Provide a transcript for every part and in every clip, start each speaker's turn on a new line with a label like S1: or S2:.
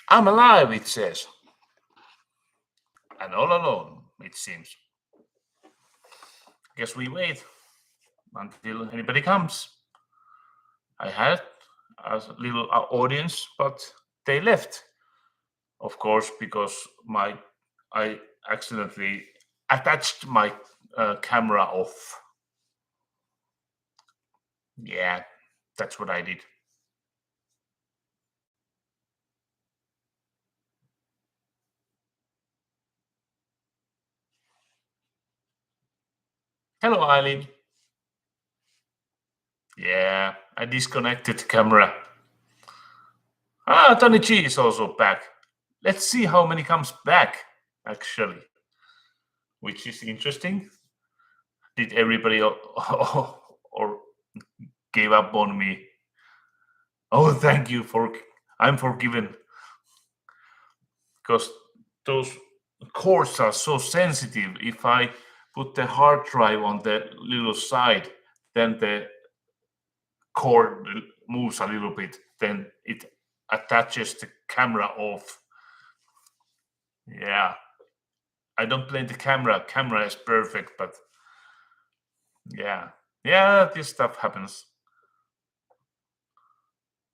S1: I'm alive, it says. And all alone, it seems. Guess we wait until anybody comes. I had a little audience, but they left. Of course, because I accidentally attached my camera off. Yeah, that's what I did. Hello, Eileen. Yeah, I disconnected the camera. Tony G is also back. Let's see how many comes back, actually. Which is interesting. Did everybody or gave up on me? Oh, thank you I'm forgiven. Because those cords are so sensitive. If I put the hard drive on the little side, then the cord moves a little bit, then it attaches the camera off. Yeah, I don't blame the camera. Camera is perfect, but yeah, this stuff happens.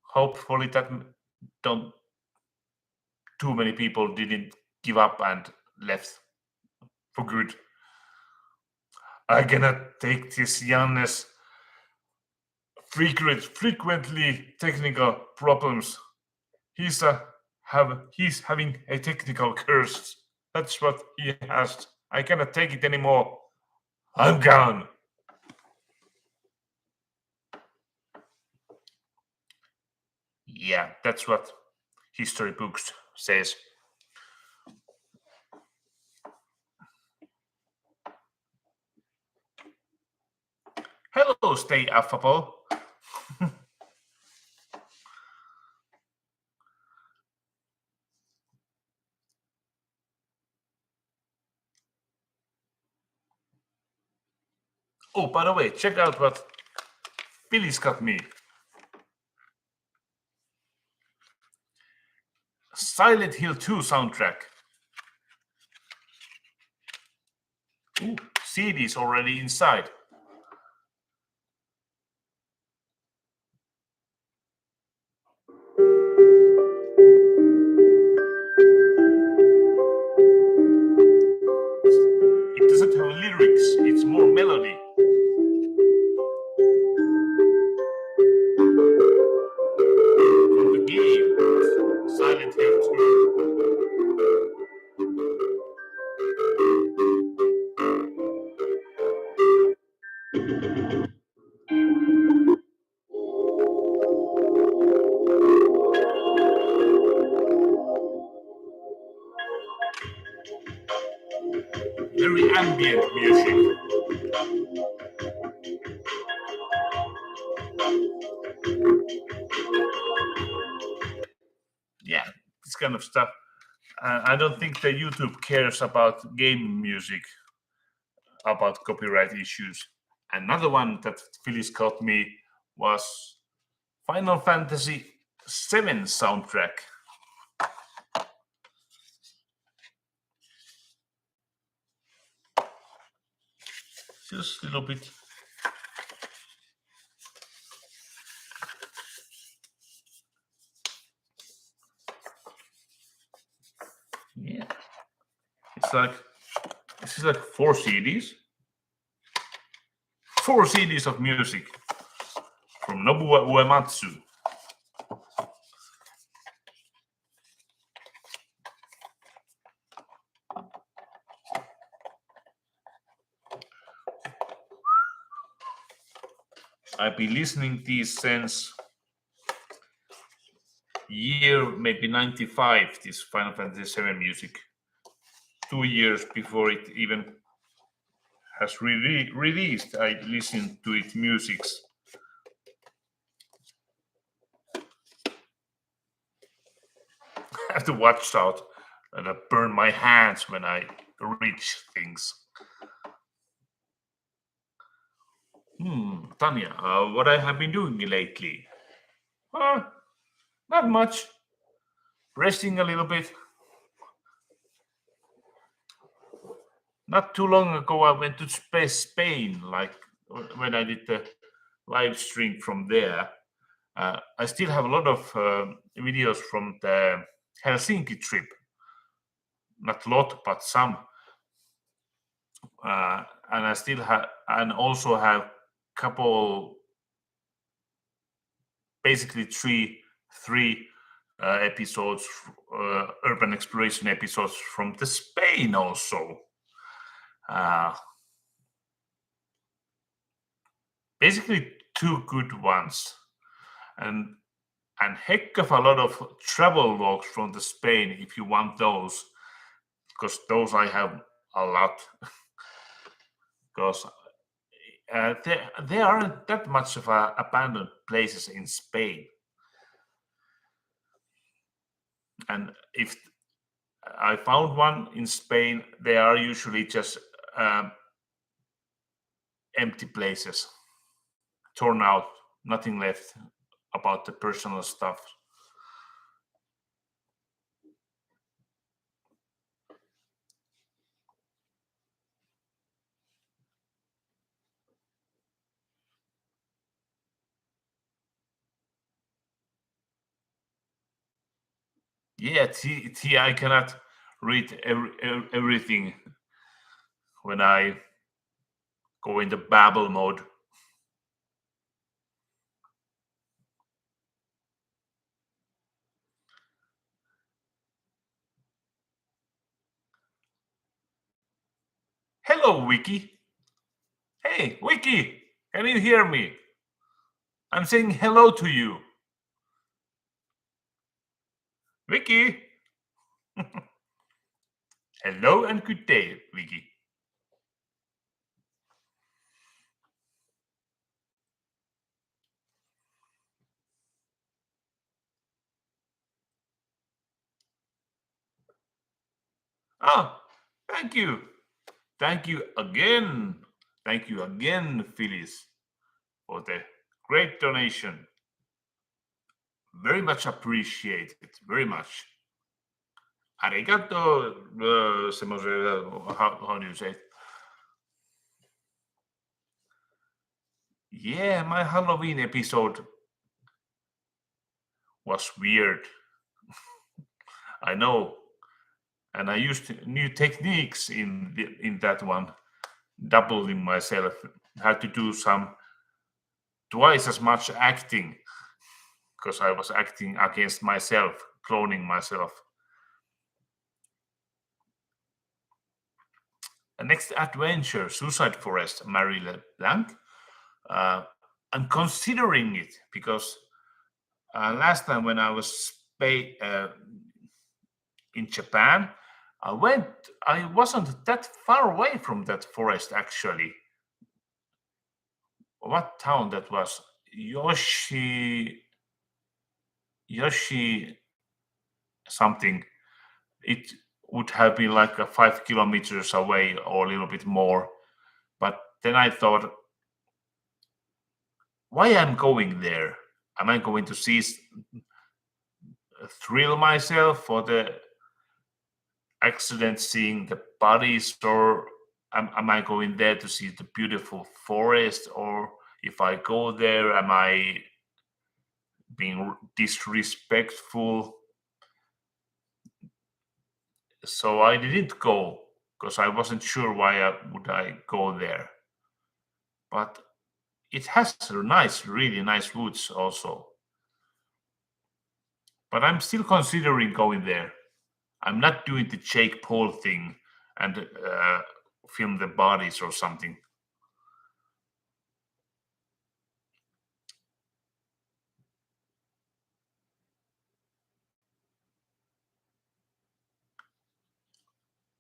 S1: Hopefully that don't too many people didn't give up and left for good. I cannot take this Jannes frequently technical problems. He's having a technical curse. That's what he has. I cannot take it anymore. I'm gone. Yeah, that's what history books says. Hello, stay affable. Oh, by the way, check out what Billy's got me. Silent Hill 2 soundtrack. Ooh, CD's already inside. It doesn't have lyrics, it's more melody. From the game Silent Hill 2. Very ambient music. Yeah, this kind of stuff. I don't think that YouTube cares about game music, about copyright issues. Another one that Phyllis got me was Final Fantasy VII soundtrack. Just a little bit. Yeah, this is like 4 CDs. 4 CDs of music from Nobuo Uematsu. I've been listening to these since year maybe 95, this Final Fantasy VII music. 2 years before it even has released, I listened to its musics. I have to watch out and I burn my hands when I reach things. Tanya, what I have been doing lately? Not much. resting a little bit. Not too long ago, I went to Spain, like when I did the live stream from there. I still have a lot of videos from the Helsinki trip. Not a lot, but some. And I still have, and also have couple, basically three episodes, urban exploration episodes from the Spain also. Basically two good ones, and heck of a lot of travel logs from the Spain if you want those, because those I have a lot. Because there aren't that much of abandoned places in Spain, and if I found one in Spain, they are usually just empty places, torn out, nothing left about the personal stuff. Yeah, I cannot read everything when I go into babble mode. Hello, Wiki. Hey, Wiki, can you hear me? I'm saying hello to you. Wiki. Hello and good day, Wiki. Ah, thank you. Thank you again. Thank you again, Phyllis, for the great donation. Very much appreciated. Very much. Arigato, how do you say it? Yeah, my Halloween episode was weird. I know. And I used new techniques in that one, doubling myself. Had to do some twice as much acting because I was acting against myself, cloning myself. The next adventure, Suicide Forest, Marie LeBlanc. I'm considering it because last time when I was in Japan, I wasn't that far away from that forest actually. What town that was? Yoshi something. It would have been like 5 kilometers away or a little bit more. But then I thought, why I'm going there? Am I going to thrill myself for the accident seeing the bodies, or am I going there to see the beautiful forest? Or if I go there, am I being disrespectful? So I didn't go because I wasn't sure why would I go there. But it has really nice woods also. But I'm still considering going there. I'm not doing the Jake Paul thing and film the bodies or something.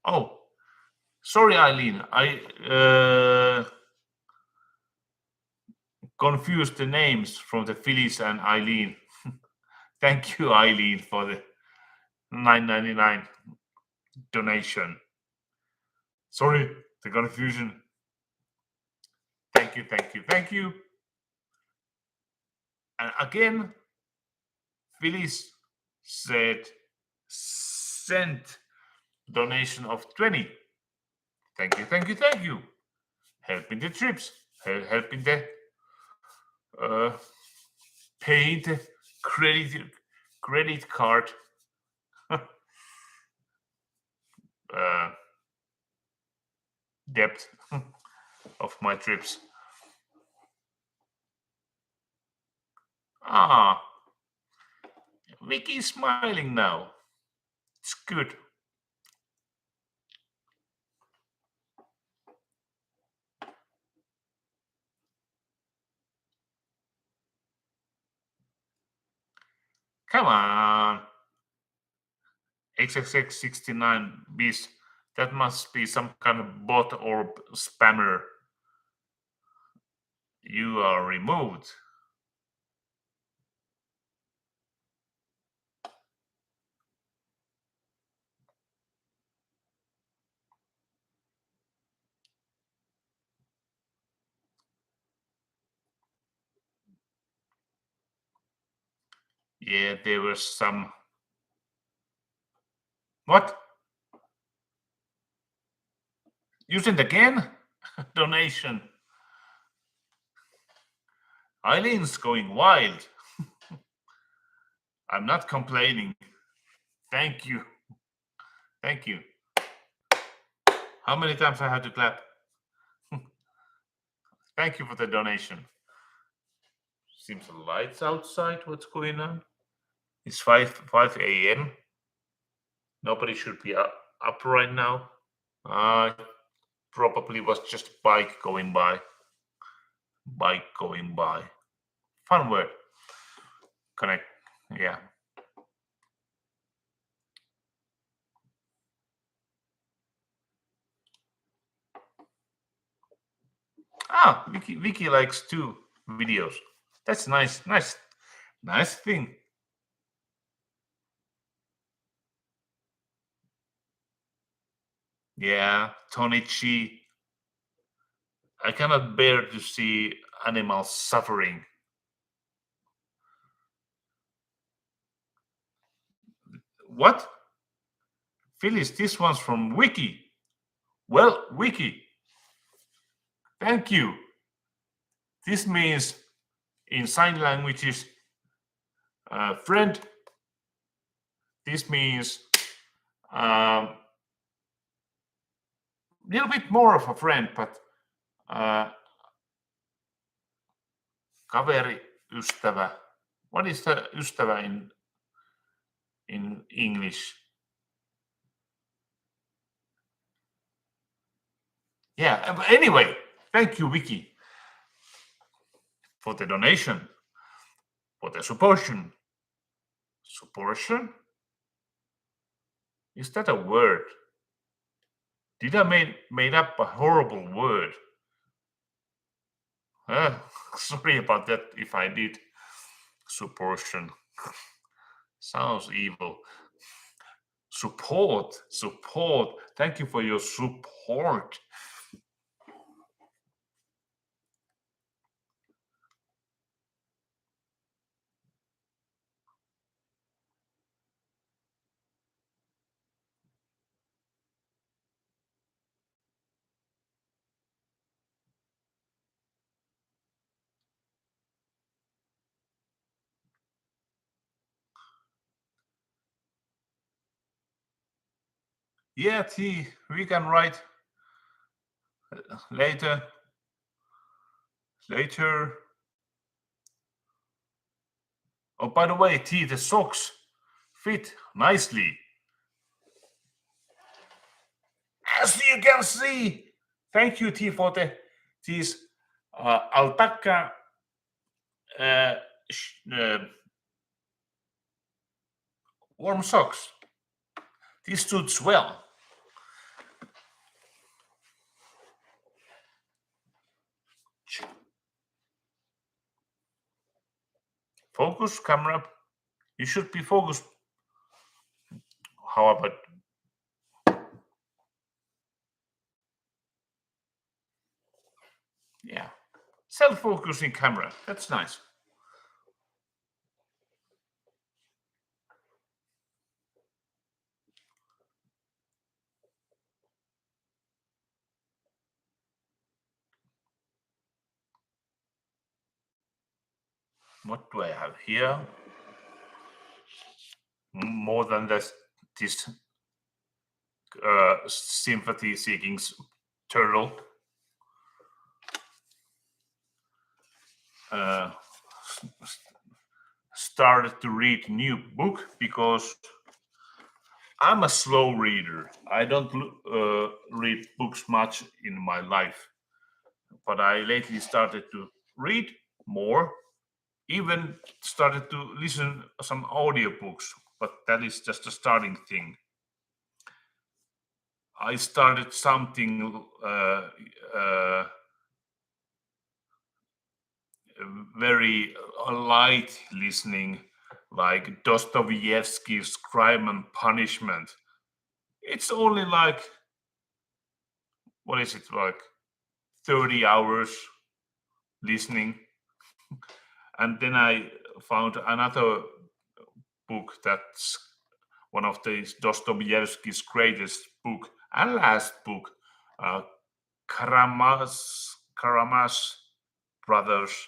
S1: Oh, sorry, Eileen. I confused the names from the Phyllis and Eileen. Thank you, Eileen, for the $9.99 donation. Sorry, the confusion. Thank you, thank you, thank you. And again, Phyllis said sent donation of 20. Thank you, thank you, thank you. Helping the trips, helping the paying the credit card debt of my trips. Ah, Vicky's smiling now. It's good. Come on. XXX69 bis. That must be some kind of bot or spammer. You are removed. Yeah, there was some. What? You sent again? Donation. Eileen's going wild. I'm not complaining. Thank you. Thank you. How many times I have to clap? Thank you for the donation. Seems the lights outside. What's going on? It's 5 a.m. Nobody should be up right now. Probably was just a bike going by. Bike going by. Fun word. Connect. Yeah. Ah, Vicky likes 2 videos. That's nice. Nice thing. Yeah, Tonichi. I cannot bear to see animals suffering. What? Phyllis, this one's from Wiki. Well, Wiki, thank you. This means in sign languages, friend. This means a little bit more of a friend, but kaveri, ystävä. What is the ystävä in English? Yeah, but anyway, thank you, Vicky, for the donation, for the supportion. Supportion? Is that a word? Did I made up a horrible word? Sorry about that if I did. Supportion. Sounds evil. Support. Thank you for your support. Yeah, T, we can write later. Oh, by the way, T, the socks fit nicely. As you can see, thank you, T, for these alpaca warm socks. These suits well. Focus, camera. You should be focused. How about? Yeah. Self-focusing camera. That's nice. What do I have here? More than this sympathy-seeking turtle. Started to read new book because I'm a slow reader. I don't read books much in my life, but I lately started to read more. Even started to listen some audiobooks, but that is just a starting thing. I started something very light listening, like Dostoevsky's Crime and Punishment. It's only like, what is it, like 30 hours listening. And then I found another book that's one of the Dostoevsky's greatest book and last book, uh, Karamaz Brothers.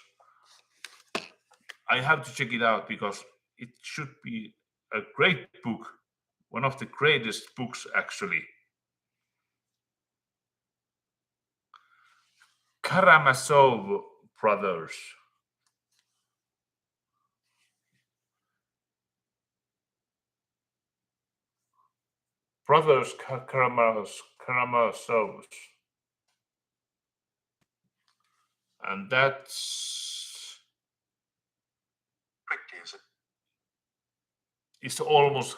S1: I have to check it out because it should be a great book, one of the greatest books actually. Karamazov Brothers. Brothers Karamazovs. And that's it's almost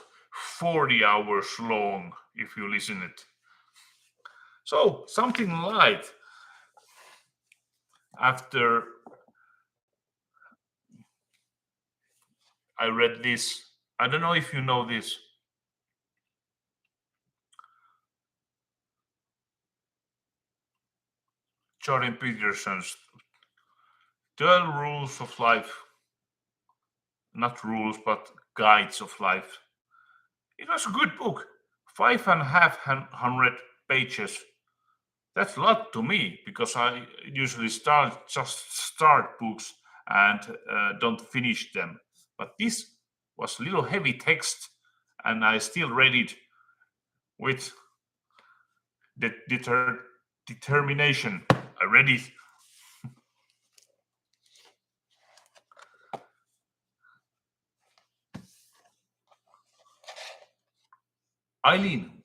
S1: 40 hours long if you listen it. So something light. After I read this, I don't know if you know this. Jordan Peterson's 12 Rules of Life. Not rules, but guides of life. It was a good book. 5,500 pages. That's a lot to me because I usually start books and don't finish them. But this was a little heavy text, and I still read it with the determination. I read it. Eileen,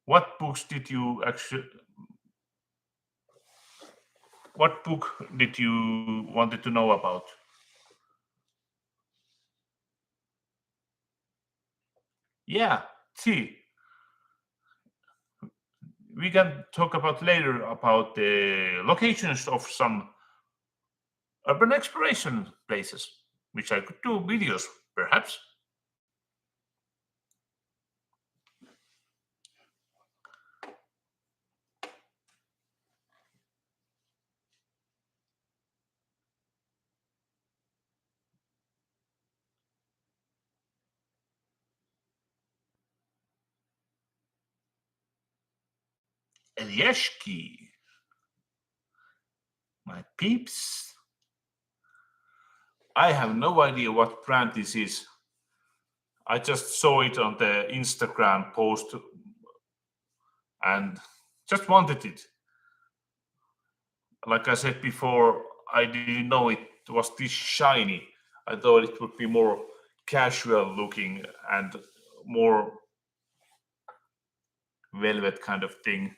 S1: what books did you actually? What book did you wanted to know about? Yeah, see, we can talk about later about the locations of some urban exploration places, which I could do videos, perhaps. Eliashki, my peeps. I have no idea what brand this is. I just saw it on the Instagram post and just wanted it. Like I said before, I didn't know it was this shiny. I thought it would be more casual looking and more velvet kind of thing.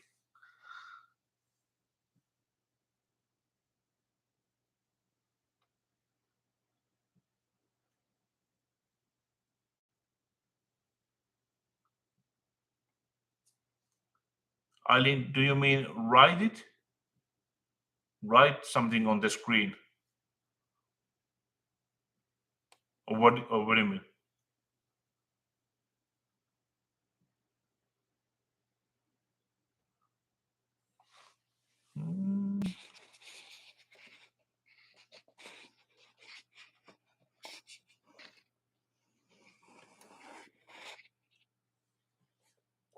S1: Eileen, do you mean write it? Write something on the screen? Or what do you mean? Hmm,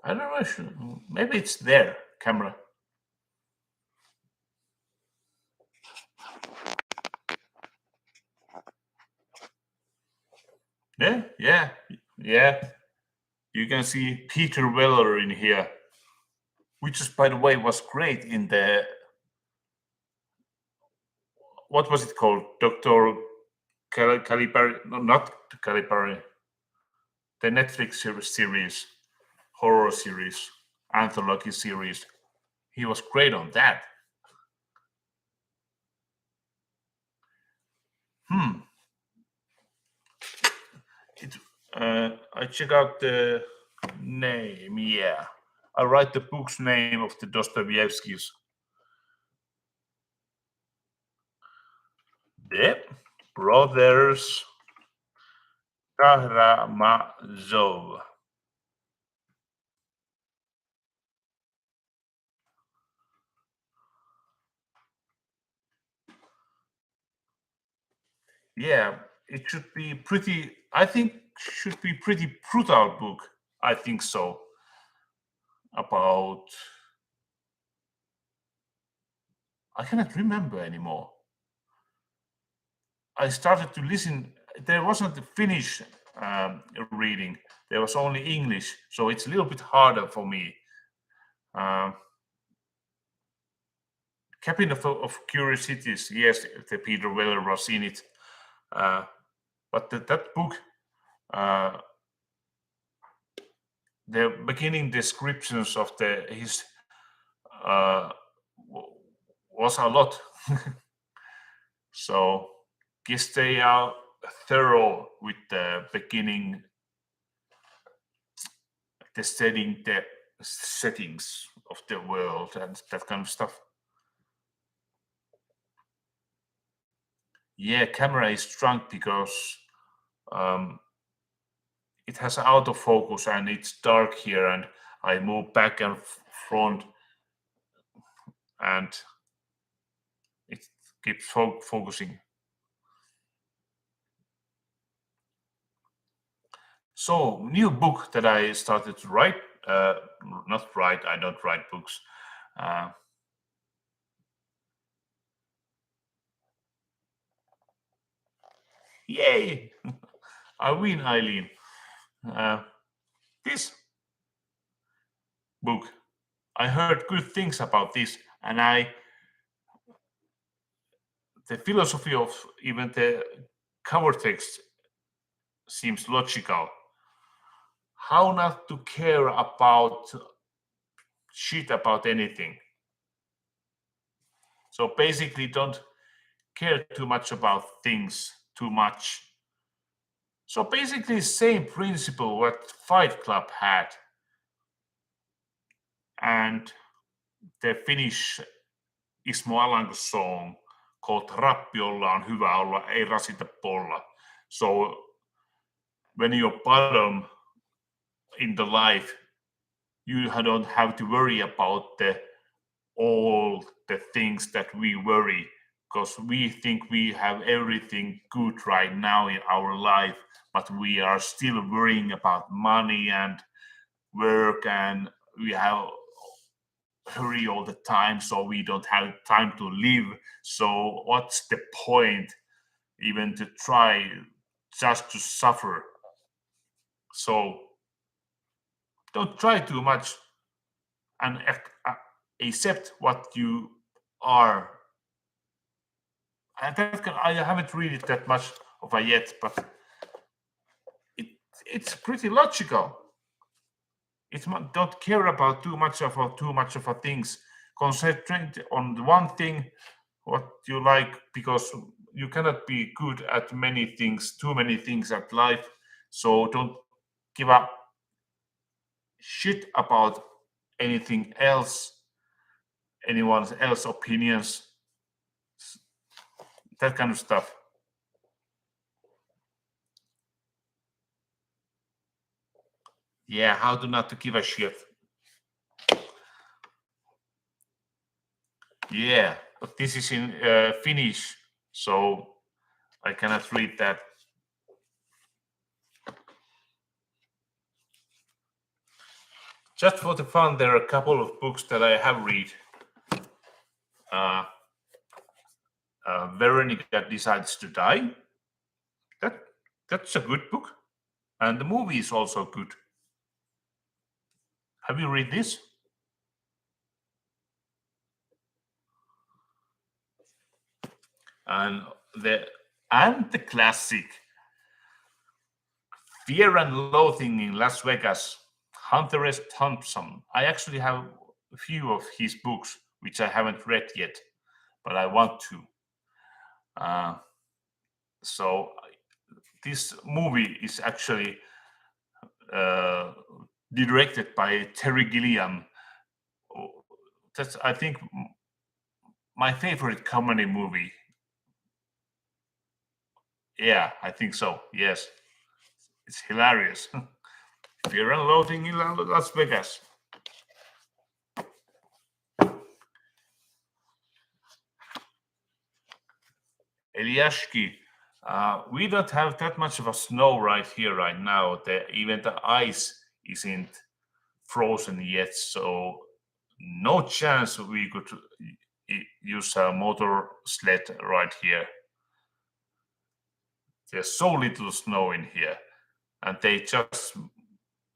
S1: I don't know. Maybe it's there, camera. Yeah. You can see Peter Weller in here, which is, by the way, was great in the, what was it called? Dr. Calipari, no, not Calipari, the Netflix series, horror series, anthology series. He was great on that. It, I check out the name. Yeah, I write the book's name of the Dostoevsky's. The Brothers Karamazov. Yeah, it should be pretty. I think should be pretty brutal book. I think so. About, I cannot remember anymore. I started to listen. There wasn't the Finnish reading. There was only English, so it's a little bit harder for me. Um, Cabin of Curiosities, yes, the Peter Weller was in it, but that book, uh, the beginning descriptions of his uh, was a lot. So guess they are thorough with the beginning, the setting, the settings of the world and that kind of stuff. Yeah, camera is drunk because it has autofocus and it's dark here, and I move back and front, and it keeps focusing. So, new book that I started to write. Not write. I don't write books. Uh, Yay! I win, Eileen. Uh, this book, I heard good things about this, and the philosophy of even the cover text seems logical. How not to care about shit about anything. So basically, don't care too much about things too much. So basically, same principle what Fight Club had, and the Finnish Ismo Alanko song called Rappiolla on hyvä olla, ei rasita polla. So when you're bottom in the life, you don't have to worry about all the things that we worry, because we think we have everything good right now in our life, but we are still worrying about money and work, and we have hurry all the time, so we don't have time to live. So what's the point even to try, just to suffer? So don't try too much and accept what you are. And I haven't read it that much of it yet, but it's pretty logical. Don't care about too much of a things. Concentrate on the one thing what you like, because you cannot be good at many things, too many things at life. So don't give up shit about anything else, anyone else opinions, that kind of stuff. Yeah, how to not to give a shit. Yeah, but this is in Finnish, so I cannot read that. Just for the fun, there are a couple of books that I have read. Veronica Decides to Die. That's a good book. And the movie is also good. Have you read this? And the classic Fear and Loathing in Las Vegas, Hunter S. Thompson. I actually have a few of his books which I haven't read yet, but I want to. Uh, so this movie is actually uh, directed by Terry Gilliam. That's, I think, my favorite comedy movie. Yeah, I think so. Yes, it's hilarious. Fear and Loathing in Las Vegas. Eliashki, we don't have that much of a snow right here right now. Even the ice isn't frozen yet, so no chance we could use a motor sled right here. There's so little snow in here, and they just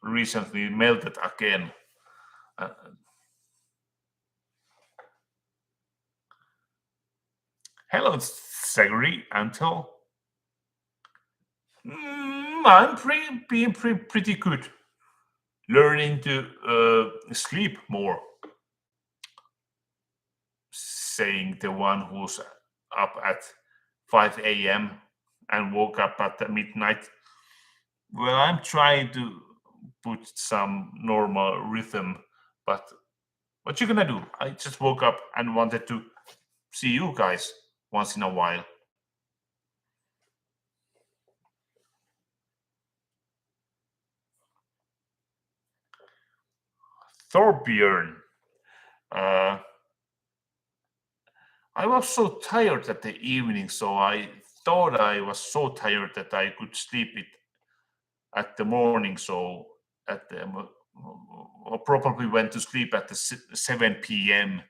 S1: recently melted again. Uh, Hello, Zachary, Antel. I'm being pretty good. Learning to sleep more. Saying the one who's up at 5 a.m. and woke up at the midnight. Well, I'm trying to put some normal rhythm, but what you gonna do? I just woke up and wanted to see you guys once in a while. Thorbjörn, uh, I was so tired at the evening, so I thought I was so tired that I could sleep it at the morning. So at the I probably went to sleep at the 7 p.m.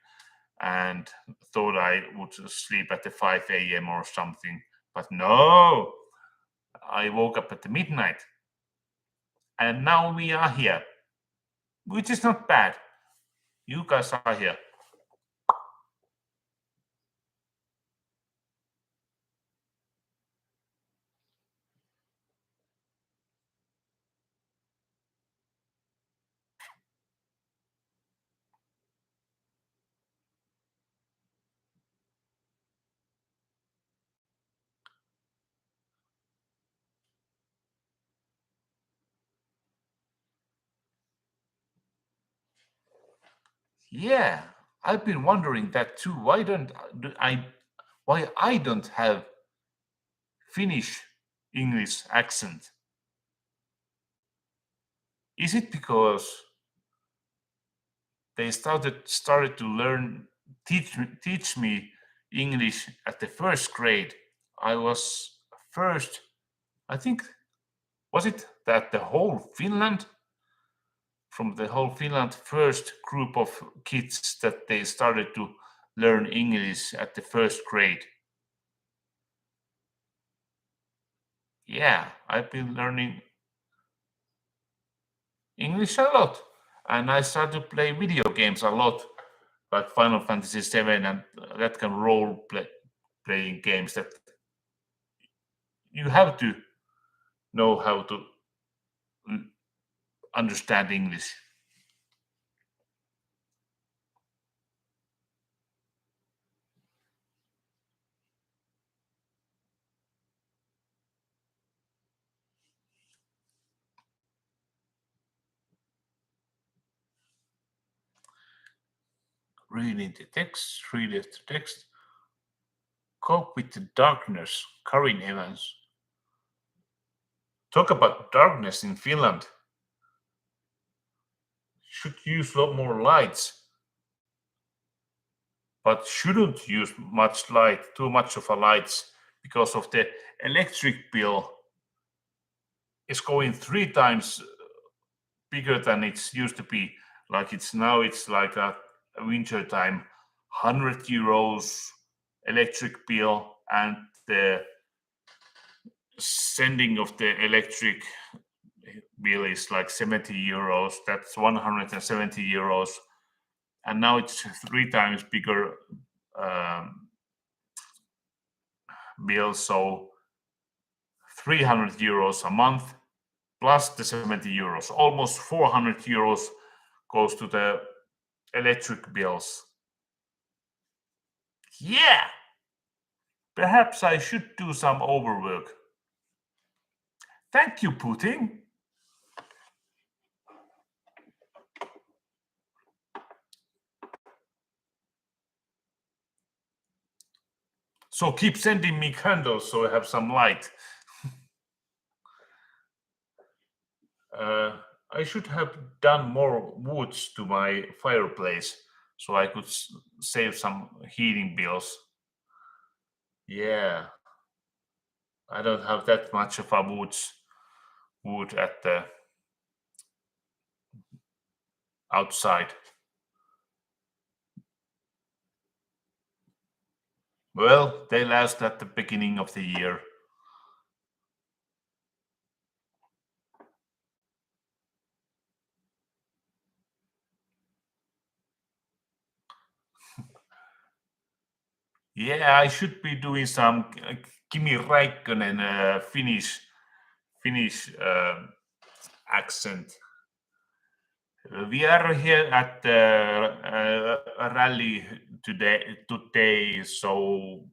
S1: and thought I would sleep at the 5 a.m. or something. But no, I woke up at the midnight. And now we are here, which is not bad. You guys are here. Yeah, I've been wondering that too. Why I don't have Finnish English accent? Is it because they started to teach me English at the first grade? I was first, I think, was it that the whole Finland, from the whole Finland first group of kids that they started to learn English at the first grade? Yeah, I've been learning English a lot, and I started to play video games a lot, like Final Fantasy VII and that kind of playing games that you have to know how to understand English. Reading the text, read the text, cope with the darkness. Karin Evans. Talk about darkness in Finland. Should use a lot more lights, but shouldn't use much light, too much of a lights, because of the electric bill is going 3 times bigger than it's used to be. Like it's now, it's like a winter time, €100 electric bill, and the sending of the electric bill is like 70 euros. That's 170 euros. And now it's 3 times bigger bill. So 300 euros a month plus the 70 euros. Almost 400 euros goes to the electric bills. Yeah, perhaps I should do some overwork. Thank you, Putin. So keep sending me candles so I have some light. I should have done more woods to my fireplace so I could save some heating bills. Yeah, I don't have that much of a wood at the outside. Well, they last at the beginning of the year. Yeah, I should be doing some Kimi Räikkönen Finnish accent. We are here at the rally today, so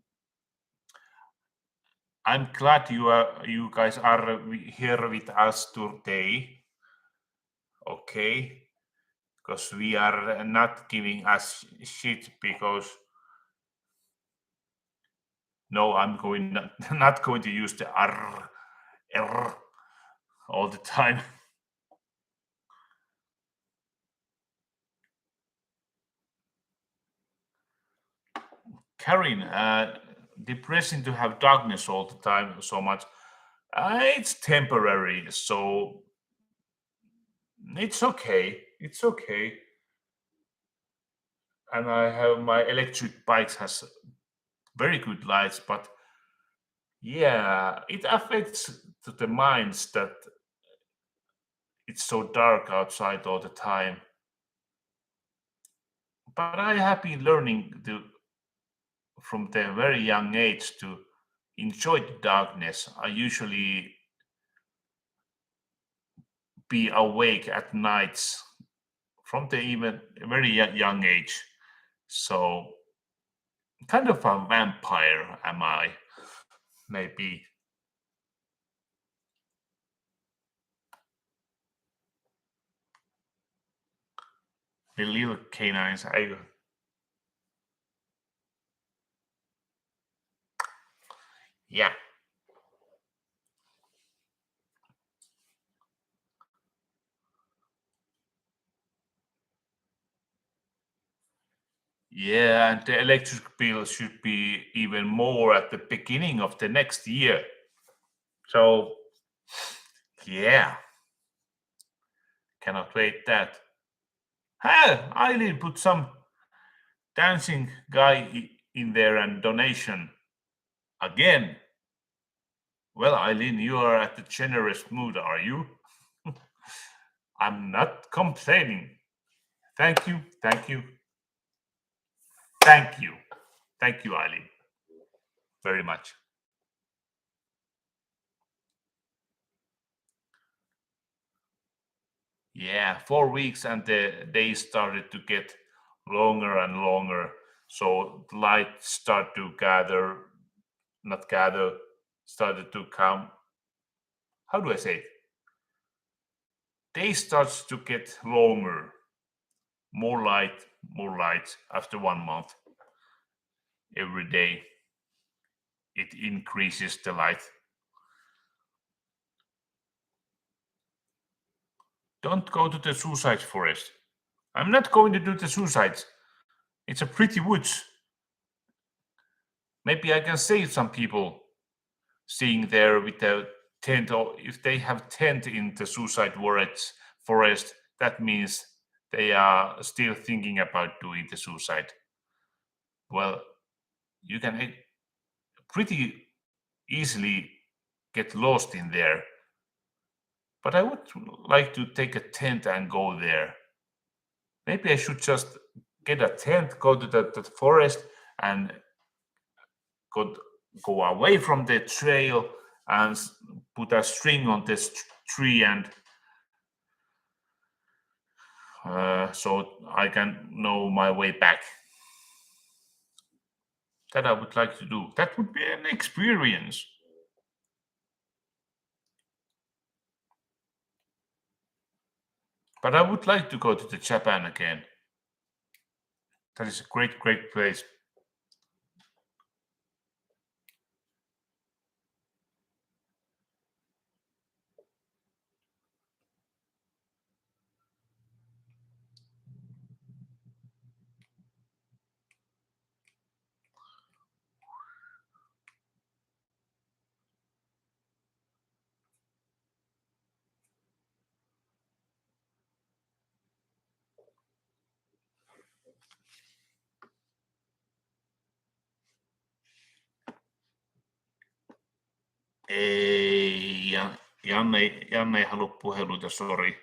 S1: I'm glad you guys are here with us today. Okay, because we are not giving us shit because no, I'm not going to use the R all the time. Karin, depressing to have darkness all the time so much. It's temporary, so it's okay. It's okay. And I have my electric bikes has very good lights, but yeah, it affects to the minds that it's so dark outside all the time. But I have been learning from the very young age to enjoy the darkness. I usually be awake at nights from the even very young age. So kind of a vampire am I, maybe. The little canines. Yeah. Yeah, and the electric bill should be even more at the beginning of the next year. So, yeah, cannot wait that. Hey, Eileen put some dancing guy in there and donation again. Well, Eileen, you are at the generous mood, are you? I'm not complaining. Thank you, thank you, thank you, thank you, Eileen, very much. Yeah, 4 weeks and the days started to get longer and longer. So the light started to not gather, started to come. How do I say it? Day starts to get longer, more light after 1 month. Every day it increases the light. Don't go to the suicide forest. I'm not going to do the suicides. It's a pretty woods. Maybe I can save some people staying there with a tent, or if they have tent in the suicide forest, that means they are still thinking about doing the suicide. Well, you can pretty easily get lost in there. But I would like to take a tent and go there. Maybe I should just get a tent, go to the forest, and go, go away from the trail and put a string on this tree, and so I can know my way back. That I would like to do. That would be an experience. But I would like to go to the Japan again. That is a great, great place. Ei, Janne ei halua puheluita, sori.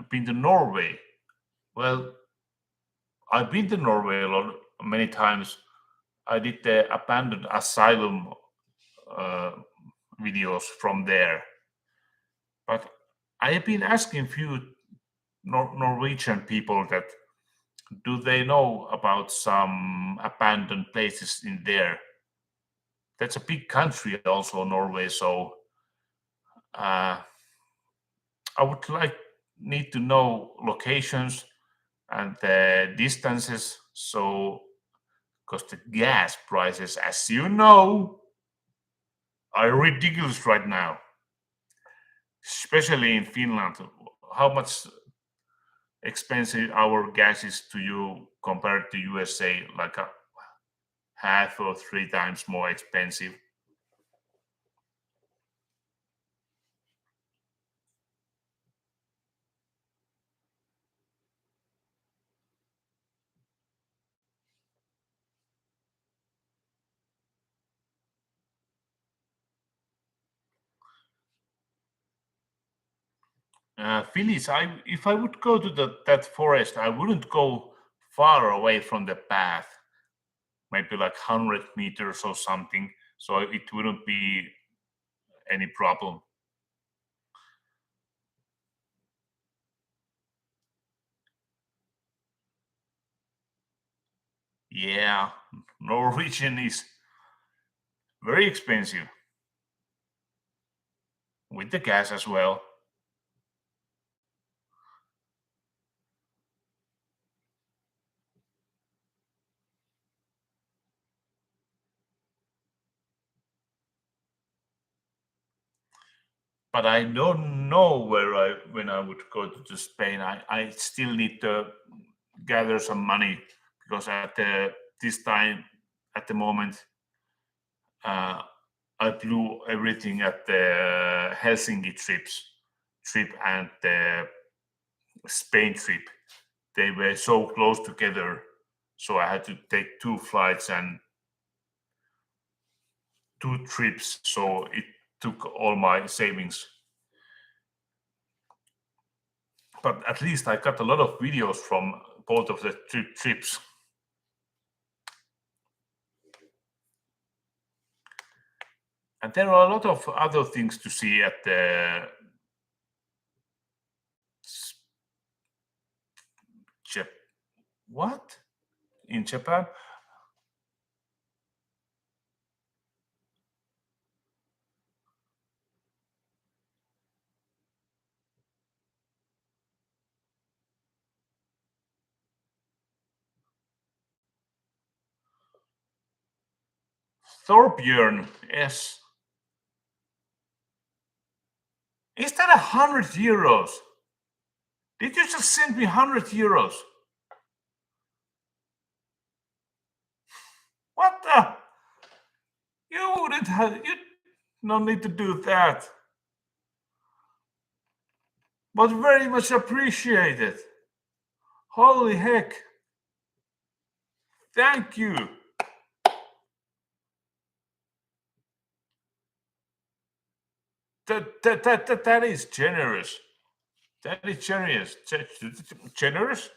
S1: I've been to Norway. Well, I've been to Norway many times. I did the abandoned asylum uh, videos from there. But I have been asking few Norwegian people that do they know about some abandoned places in there. That's a big country, also Norway. So uh, I would need to know locations and the distances. So because the gas prices, as you know, are ridiculous right now, especially in Finland. How much expensive our gas is to you compared to USA? Like a half or three times more expensive. Finnish, if I would go to that forest, I wouldn't go far away from the path, maybe like 100 meters or something, so it wouldn't be any problem. Yeah, Norwegian is very expensive with the gas as well. But I don't know when I would go to Spain. I still need to gather some money because at this time at the moment uh, I blew everything at the Helsinki trip and the Spain trip. They were so close together, so I had to take two flights and two trips. So it took all my savings. But at least I got a lot of videos from both of the trips. And there are a lot of other things to see at the what in Japan. Thorbjörn, yes. Is that 100 euros? Did you just send me 100 euros? What the? You wouldn't have, you don't need to do that. But very much appreciated. Holy heck. Thank you. That is generous. That is generous. Generous?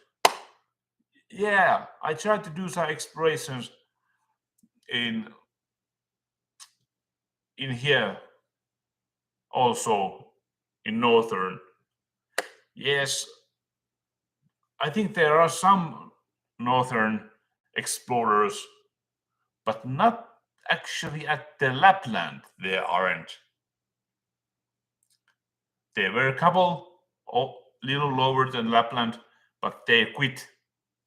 S1: Yeah, I tried to do some expressions in here also in Northern. Yes, I think there are some Northern explorers, but not actually at the Lapland. There aren't. There were a couple little lower than Lapland, but they quit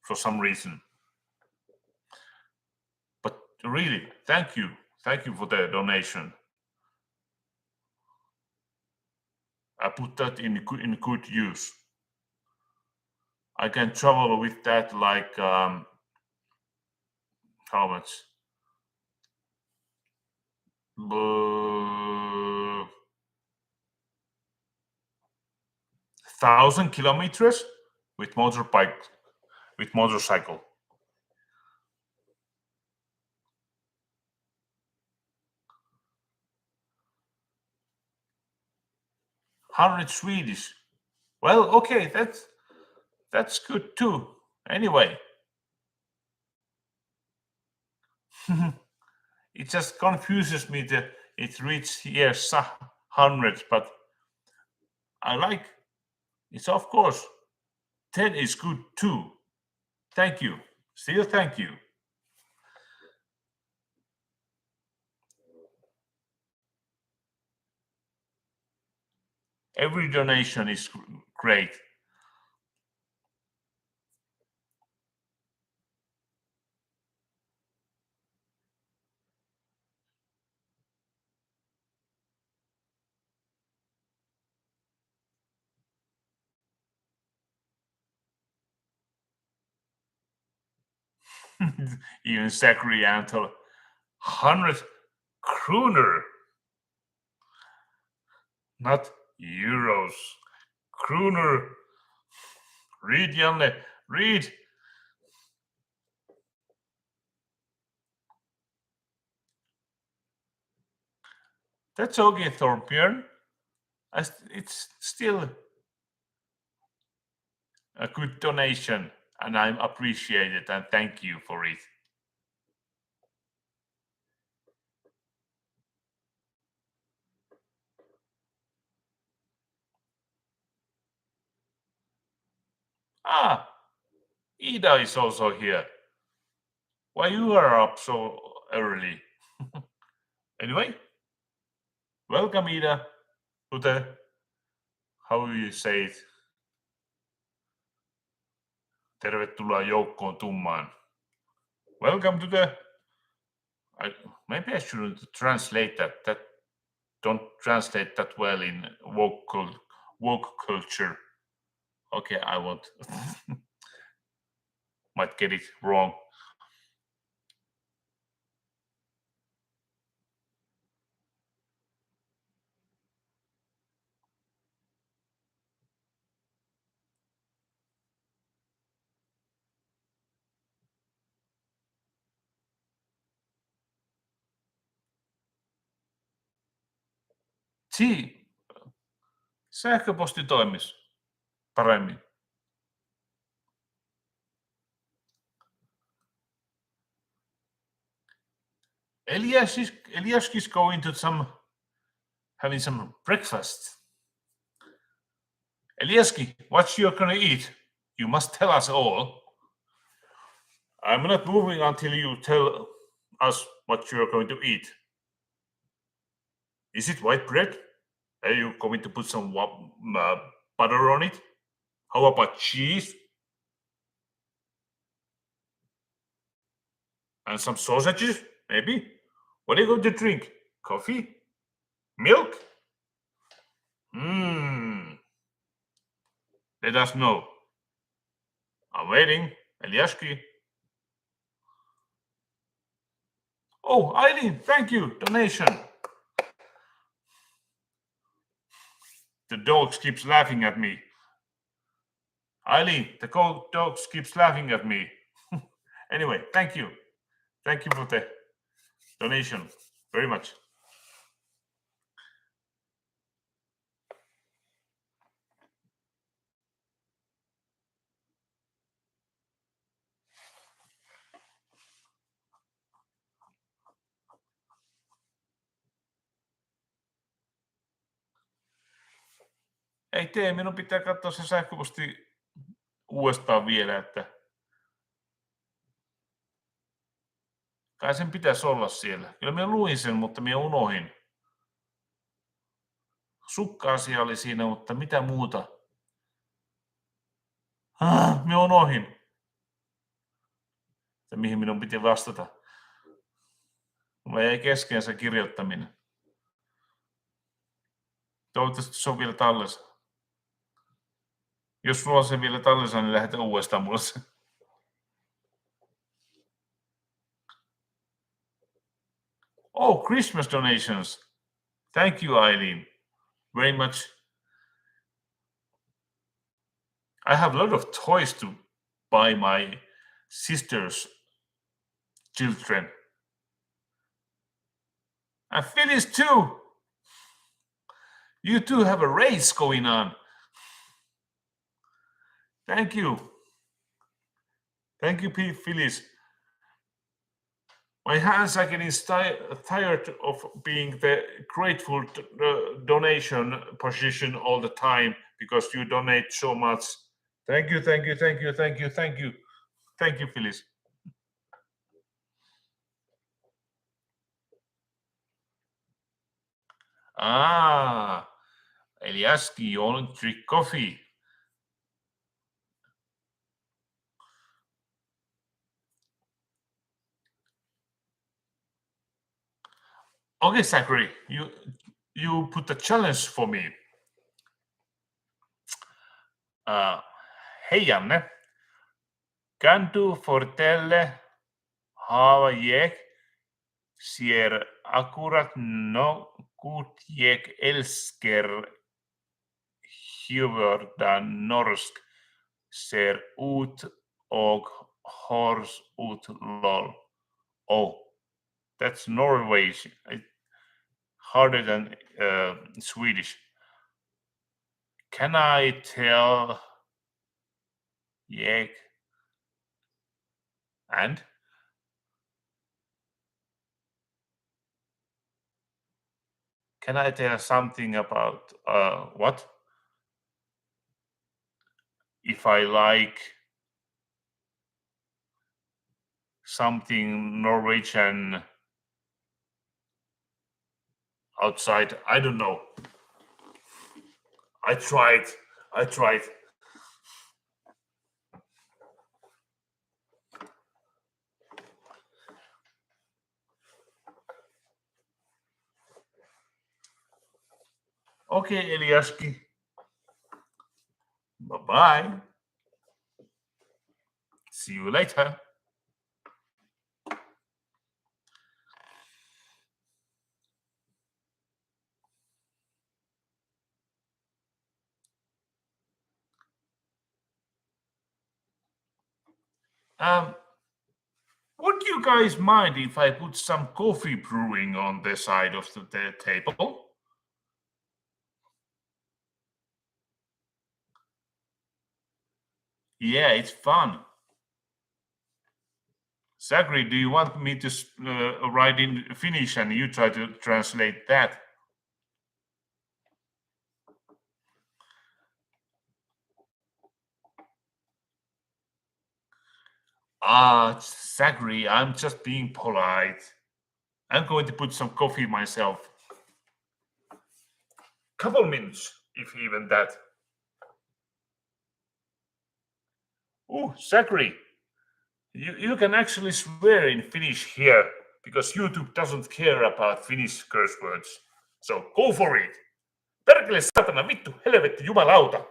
S1: for some reason. But really, thank you for the donation. I put that in good use. I can travel with that like how much? 1,000 kilometers with motorcycle. 100 Swedish. Well, okay, that's good too. Anyway, it just confuses me that it reads here 100, but I like it's of course 10 is good too. Thank you. Still thank you. Every donation is great. Even Zachary Antle, 100 kroner, not euros. Kroner. Read, Janne, read. That's okay, Thorbjörn. It's still a good donation, and I'm appreciated and thank you for it. Ah, Ida is also here. Why you are up so early? Anyway, welcome Ida to the, how do you say it? Tervetuloa joukkoon tummaan. Welcome to the, maybe I shouldn't translate that. That don't translate that well in woke culture. Okay, I won't. Might get it wrong. Sähköposti toimisi paremmin. Eliaski's going to having some breakfast. Eliaski, what you're gonna eat? You must tell us all. I'm not moving until you tell us what you're going to eat. Is it white bread? Are you going to put some butter on it? How about cheese? And some sausages, maybe? What are you going to drink? Coffee? Milk? Let us know. I'm waiting. Eliashki. Oh, Eileen, thank you. Donation. The dogs keeps laughing at me. Eileen, the dogs keeps laughing at me. Anyway, thank you. Thank you for the donation. Very much. Ei tee, minun pitää katsoa se sähköposti uudestaan vielä, että kai sen pitäisi olla siellä. Kyllä minä luin sen, mutta minä unohin. Sukka-asia oli siinä, mutta mitä muuta? Minä unohin. Että mihin minun piti vastata. Mulla jäi kesken se kirjoittaminen. Toivottavasti se on vielä tallessa. Jos sulla on se vielä tallessa, niin lähetä uudestaan mulle se. Oh, Christmas donations. Thank you, Eileen. Very much. I have a lot of toys to buy my sister's children. And Phyllis too. You two have a race going on. Thank you. Thank you, Phyllis. My hands are getting tired of being the grateful donation position all the time because you donate so much. Thank you, thank you, thank you, thank you, thank you. Thank you, Phyllis. Eliaski, you only drink coffee. Okay, Zachary, you put a challenge for me. Hej Janne, kan du fortelle hva jeg ser akkurat något jeg elsker hvordan norsk ser ut og høres ut lol. Oh, that's Norwegian. Harder than Swedish. Can I tell jeg and can I tell something about what? If I like something Norwegian outside, I don't know. I tried. Okay, Eliaski. Bye-bye. See you later. Would you guys mind if I put some coffee brewing on the side of the table? Yeah, it's fun. Zachary, do you want me to write in Finnish and you try to translate that? Zachary, I'm just being polite. I'm going to put some coffee myself. Couple minutes, if even that. Oh, Zachary, you can actually swear in Finnish here. because YouTube doesn't care about Finnish curse words. So go for it. Perkele, satana, vittu, helvetti, jumalauta.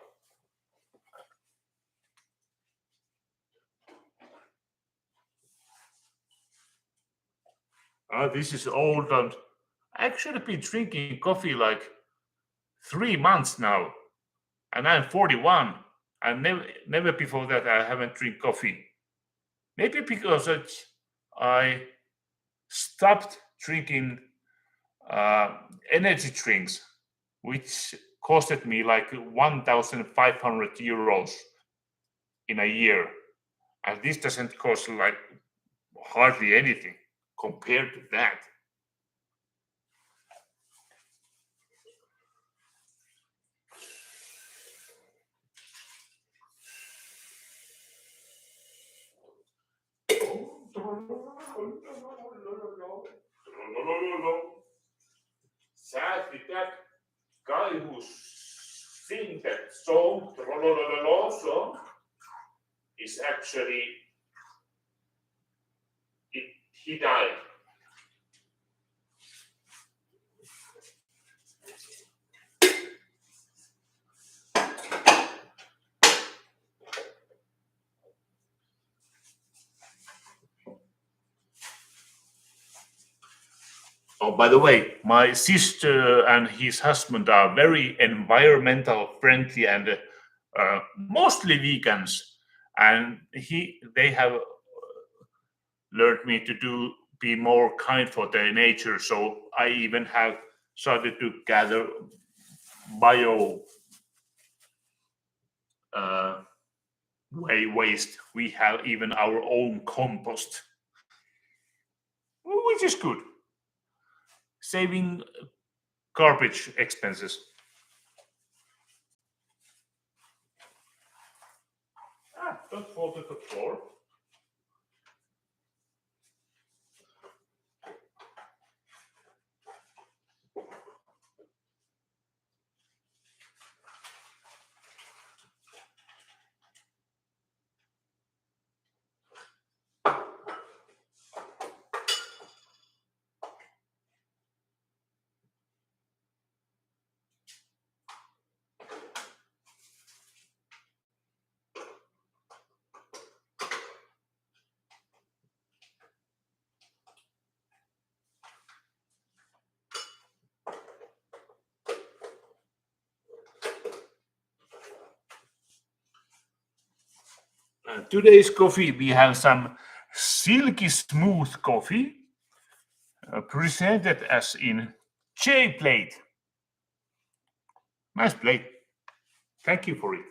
S1: This is old, and I actually been drinking coffee like 3 months now, and I'm 41, and never before that I haven't drink coffee. Maybe because I stopped drinking energy drinks, which costed me like 1,500 euros in a year, and this doesn't cost like hardly anything compared to that. Sadly, that guy who sing that song, song, is actually he died. Oh, by the way, my sister and his husband are very environmental friendly and mostly vegans, and they have learned me to be more kind for the nature. So I even have started to gather bio waste. We have even our own compost, which is good, saving garbage expenses. Don't fall to the floor. Today's coffee, we have some silky smooth coffee presented as in J plate. Nice plate. Thank you for it.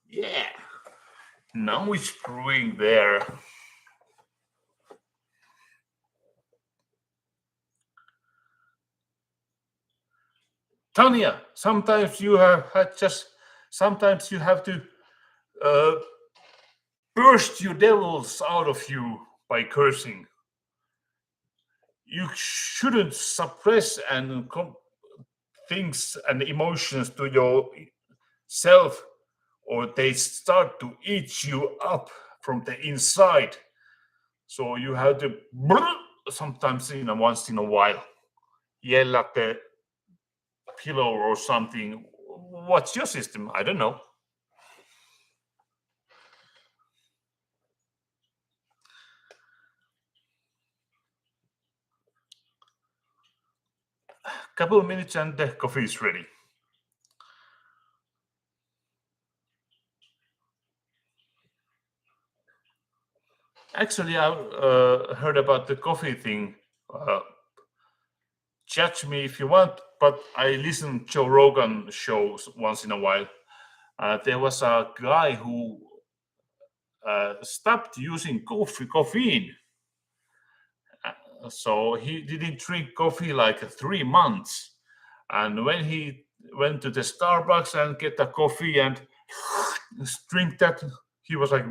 S1: Yeah. Now it's brewing there. Tanya, sometimes you have sometimes you have to burst your devils out of you by cursing. You shouldn't suppress and things and emotions to yourself, or they start to eat you up from the inside. So you have to sometimes once in a while yell at the pillow or something. What's your system? I don't know. Couple of minutes and the coffee is ready. Actually, I heard about the coffee thing. Judge me if you want, but I listen to Joe Rogan shows once in a while. There was a guy who stopped using caffeine. So he didn't drink coffee like 3 months. And when he went to the Starbucks and get a coffee and drink that, he was like,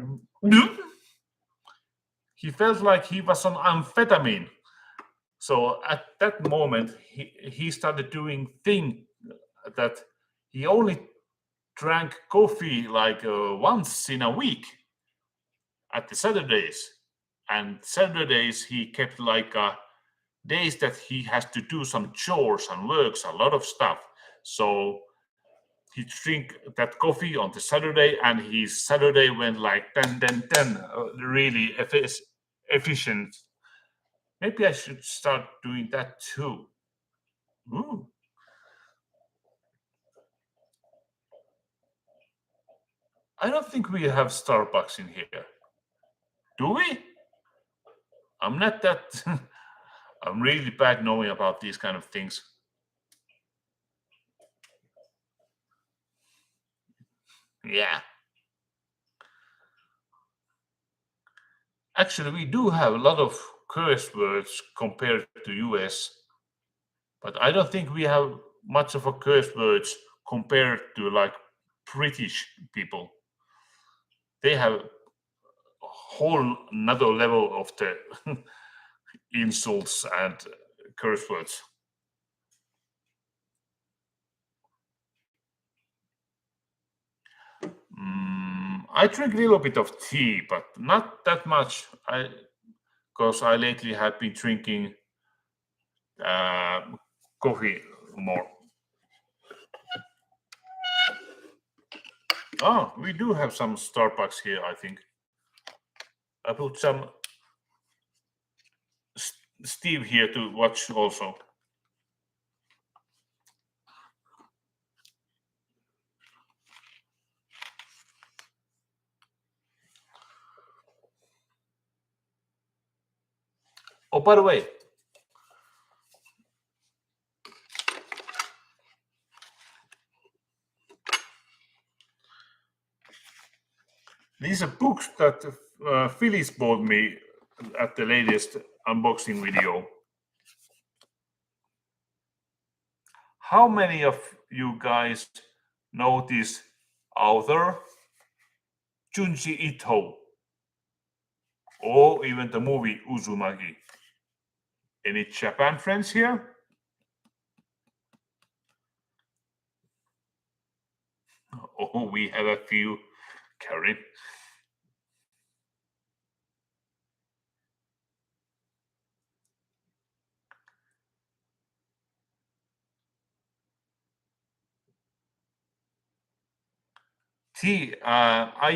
S1: he felt like he was on amphetamine. So at that moment, he started doing thing that he only drank coffee like once in a week at the Saturdays. And Saturdays he kept like days that he has to do some chores and works a lot of stuff. So he drink that coffee on the Saturday, and his Saturday went like 10, really efficient. Maybe I should start doing that too. Ooh. I don't think we have Starbucks in here. Do we? I'm not that. I'm really bad knowing about these kind of things. Yeah. Actually, we do have a lot of curse words compared to US, but I don't think we have much of a curse words compared to like British people. They have a whole another level of the insults and curse words. I drink a little bit of tea, but not that much. Because I lately have been drinking coffee more. Oh, we do have some Starbucks here, I think. I put some Steve here to watch also. Oh, by the way, these are books that Phyllis bought me at the latest unboxing video. How many of you guys know this author, Junji Ito, or even the movie Uzumaki? Any Japan friends here? Oh, we have a few. Karen. Tea. I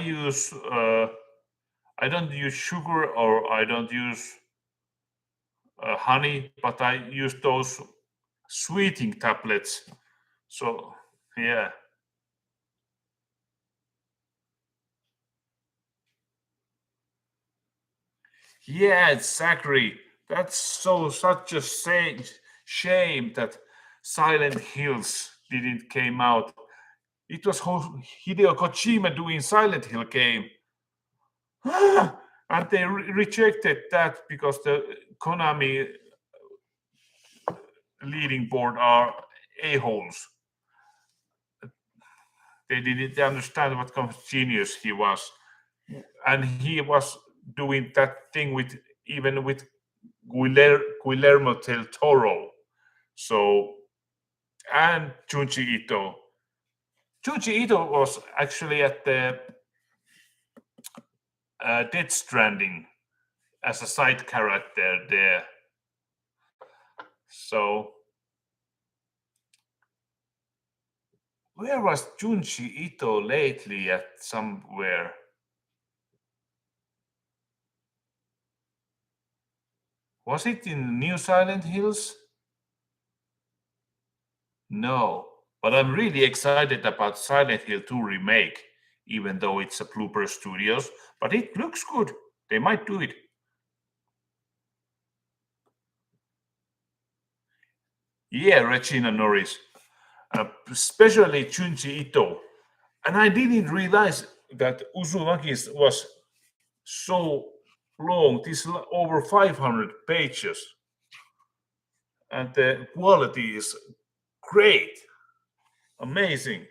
S1: don't use sugar or I don't use honey, but I use those sweetening tablets. So yeah. Yeah, exactly. That's such a shame that Silent Hills didn't came out. It was Hideo Kojima doing Silent Hill game. And they rejected that because the Konami leading board are a-holes. They didn't understand what kind of genius he was. And he was doing that thing with even with Guillermo del Toro. So, and Junji Ito. Junji Ito was actually at the Death Stranding as a side character there. So, where was Junji Ito lately at somewhere? Was it in New Silent Hills? No, but I'm really excited about Silent Hill 2 remake, even though it's a Blooper Studios, but it looks good. They might do it. Yeah, Regina Norris, especially Junji Ito. And I didn't realize that Uzumaki was so long. This is over 500 pages, and the quality is great, amazing.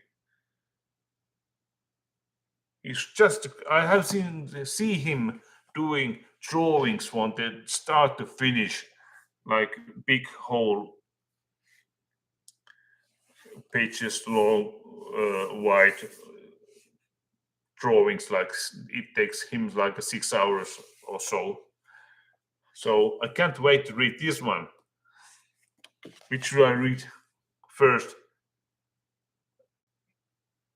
S1: He's just, I have see him doing drawings from the start to finish, like big whole pages long, wide drawings. Like it takes him like 6 hours or so. So I can't wait to read this one. Which should I read first?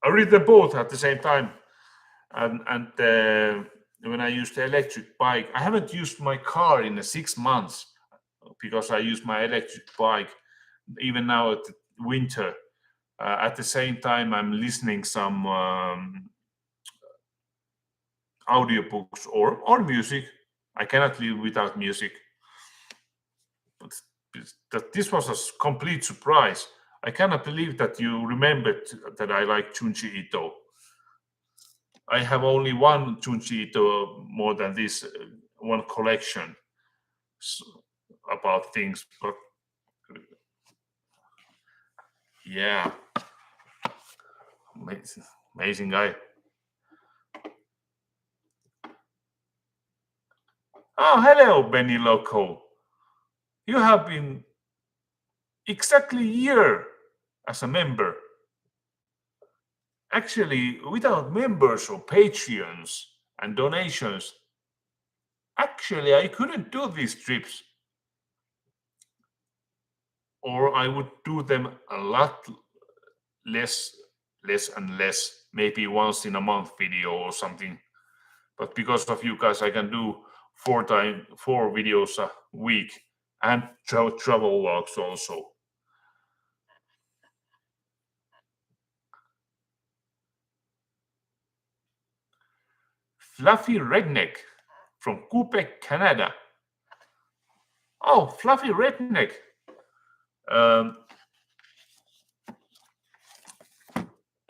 S1: I read them both at the same time. And when I use the electric bike, I haven't used my car in 6 months because I use my electric bike even now at the winter. At the same time, I'm listening some audiobooks or music. I cannot live without music. But this was a complete surprise. I cannot believe that you remembered that I like Junji Ito. I have only one Junji Ito more than this, one collection about things, but yeah, amazing guy. Oh, hello, Benny Loco. You have been exactly a year as a member. Actually, without members or Patreons and donations, actually, I couldn't do these trips. Or I would do them a lot less and less, maybe once in a month video or something. But because of you guys, I can do 4 videos a week and travel logs also. Fluffy Redneck from Quebec, Canada. Oh, Fluffy Redneck.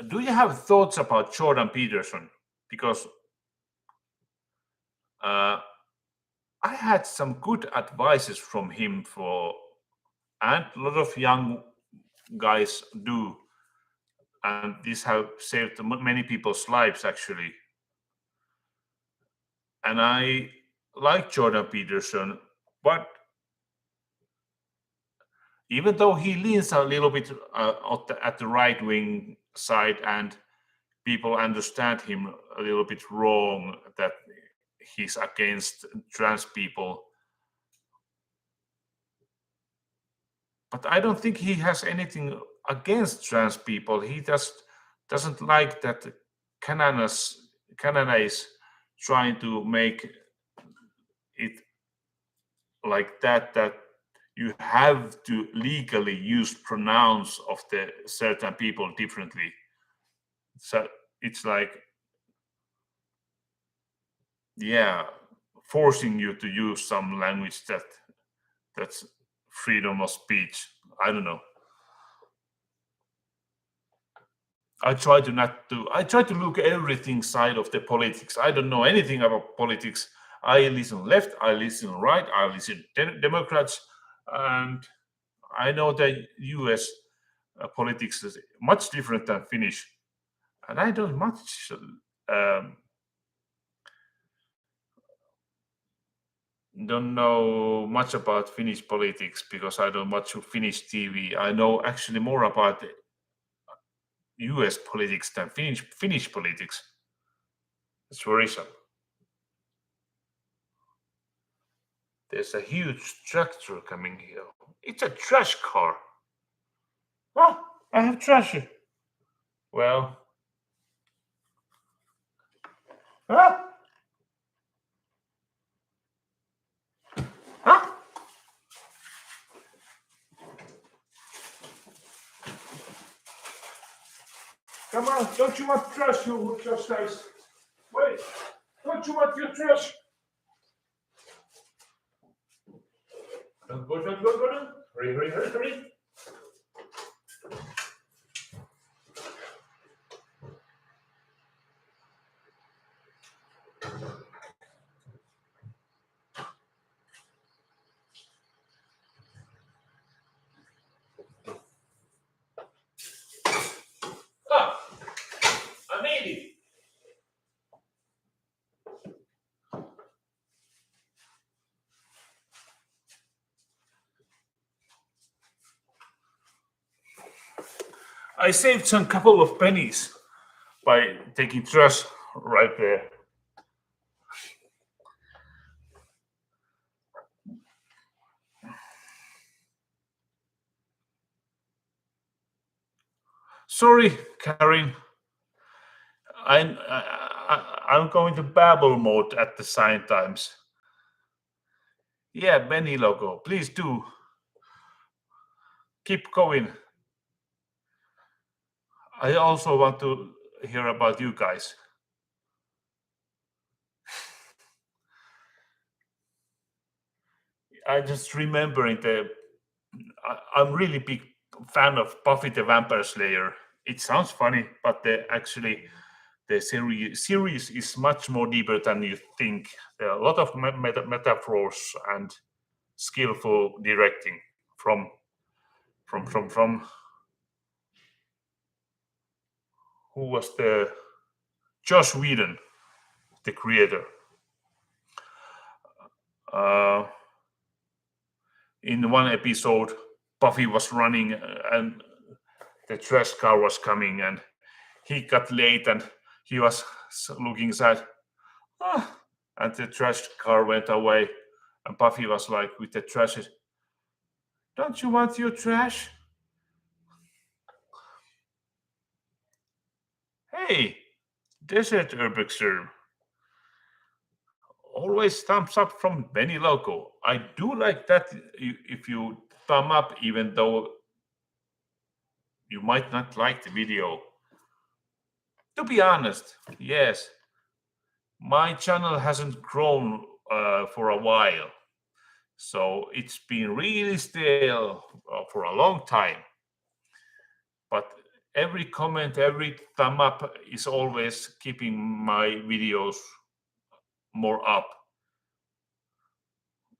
S1: Do you have thoughts about Jordan Peterson? Because I had some good advices from him and a lot of young guys do, and this have saved many people's lives actually. And I like Jordan Peterson, but even though he leans a little bit at the right wing side, and people understand him a little bit wrong that he's against trans people, but I don't think he has anything against trans people. He just doesn't like that Canada is trying to make it like that you have to legally use pronouns of the certain people differently. So it's like, yeah, forcing you to use some language that's freedom of speech. I don't know. I try to look everything side of the politics. I don't know anything about politics. I listen left, I listen right, I listen Democrats, and I know the US politics is much different than Finnish. And I don't don't know much about Finnish politics because I don't watch Finnish TV. I know actually more about US politics than Finnish politics. It's worrisome. There's a huge tractor coming here. It's a trash car. Oh, I have trash. Well, ah, ah. Come on, don't you want trash, you just guys? Wait, don't you want your trash? Go. Hurry. I saved some couple of pennies by taking trash right there. Sorry, Karin. I'm going to babble mode at the same times. Yeah, Benny logo. Please do. Keep going. I also want to hear about you guys. I just remembering I'm really big fan of Buffy the Vampire Slayer. It sounds funny, but the series is much more deeper than you think. There are a lot of metaphors and skillful directing from who was the Joss Whedon, the creator. Uh, in one episode, Buffy was running and the trash car was coming, and he got late and he was looking sad. Ah, and the trash car went away, and Buffy was like with the trash, "Don't you want your trash?" Hey, Desert Urbexer. Always thumbs up from Benny Loco. I do like that if you thumb up, even though you might not like the video. To be honest, yes, my channel hasn't grown for a while. So it's been really stale for a long time. But every comment, every thumb up is always keeping my videos more up.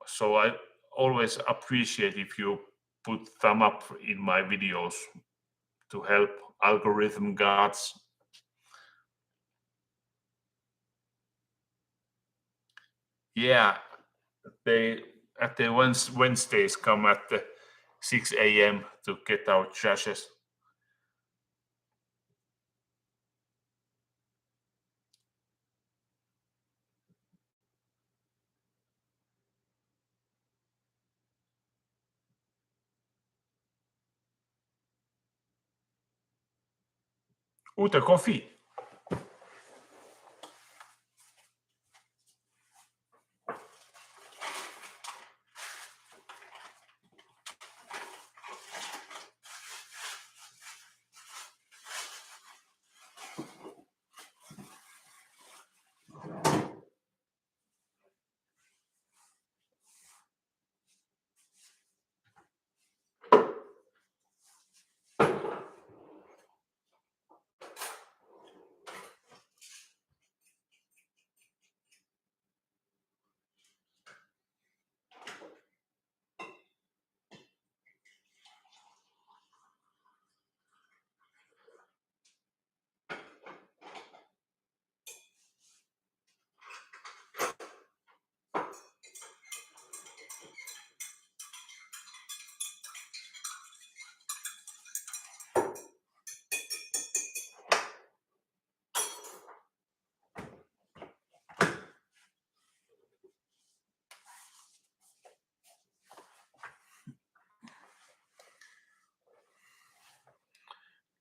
S1: So I always appreciate if you put thumb up in my videos to help algorithm gods. Yeah, they at the Wednesdays come at the 6 a.m. to get our trashes. Uute coffee.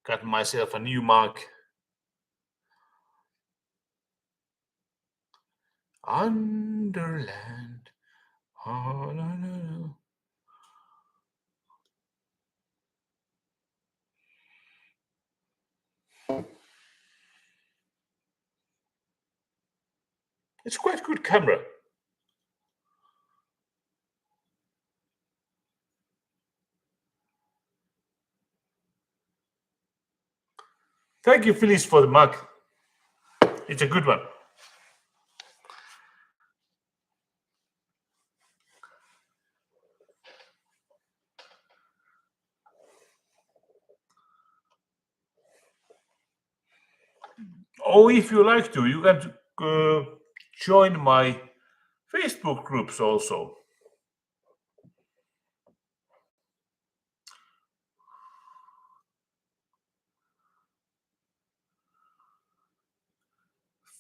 S1: Got myself a new mug. Underland. Oh, no, no, no. It's quite good camera. Thank you, Phyllis, for the mug. It's a good one. Oh, if you like to, you can join my Facebook groups also.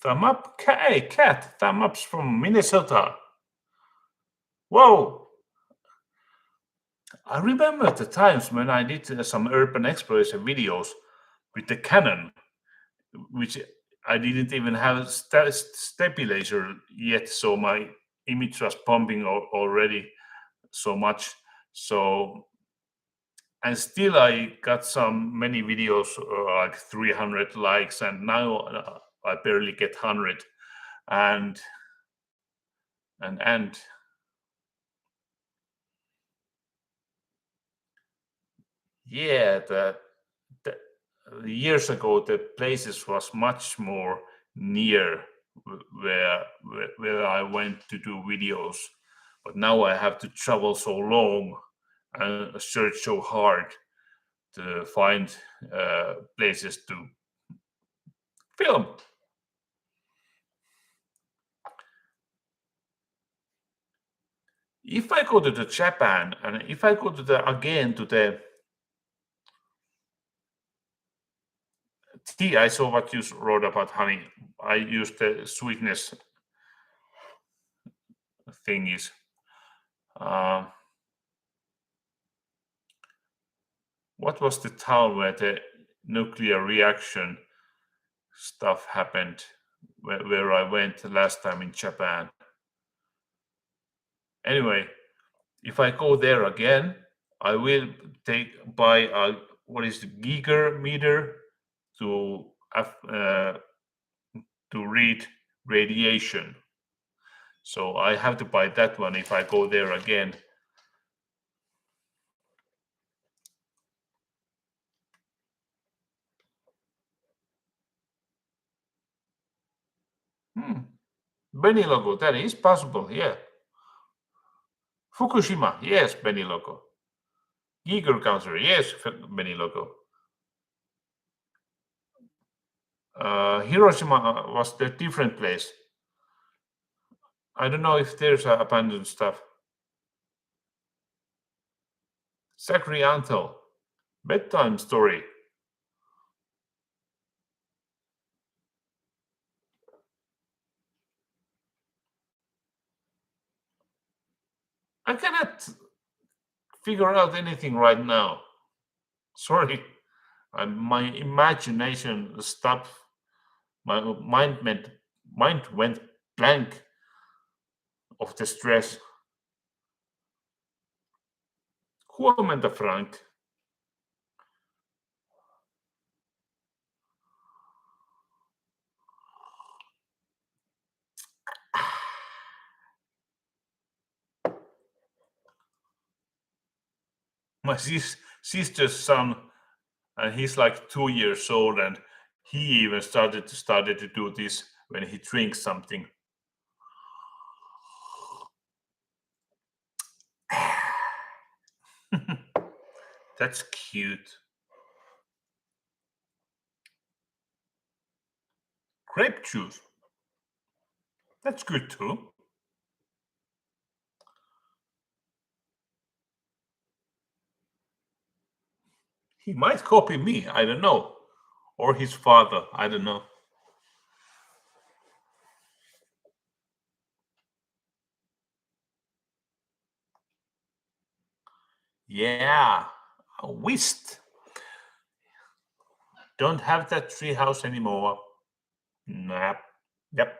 S1: Thumb up. Hey, cat. Thumb ups from Minnesota. Whoa. I remember the times when I did some urban exploration videos with the Canon, which I didn't even have stabilizer yet, so my image was pumping already so much. So, and still I got some many videos like 300 likes, and now I barely get 100. And yeah, the years ago the places was much more near where I went to do videos, but now I have to travel so long and search so hard to find places to film. If I go to the Japan and if I go to the again to the tea, I saw what you wrote about honey. I used the sweetness thingies. What was the town where the nuclear reaction stuff happened, where I went last time in Japan? Anyway, if I go there again, I will buy a what is the Geiger meter to read radiation. So I have to buy that one if I go there again. Benny logo, that is possible, yeah. Fukushima, yes, Benny logo. Geiger counter, yes, Benny logo. Hiroshima was the different place. I don't know if there's abandoned stuff. Zachary Antel, bedtime story. I cannot figure out anything right now. Sorry, my imagination stopped. My mind went blank of the stress. Huomenta, Frank. My sister's son, and he's like 2 years old, and he even started to do this when he drinks something. That's cute. Grape juice. That's good too. He might copy me, I don't know. Or his father, I don't know. Yeah, whist. Don't have that treehouse anymore. Nah. Yep.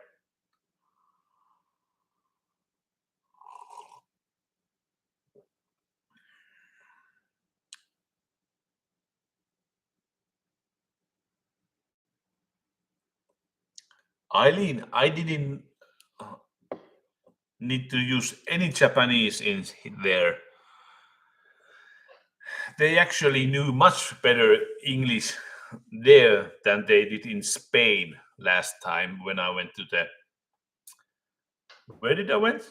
S1: Eileen, I didn't need to use any Japanese in there. They actually knew much better English there than they did in Spain last time when I went to the. Where did I went?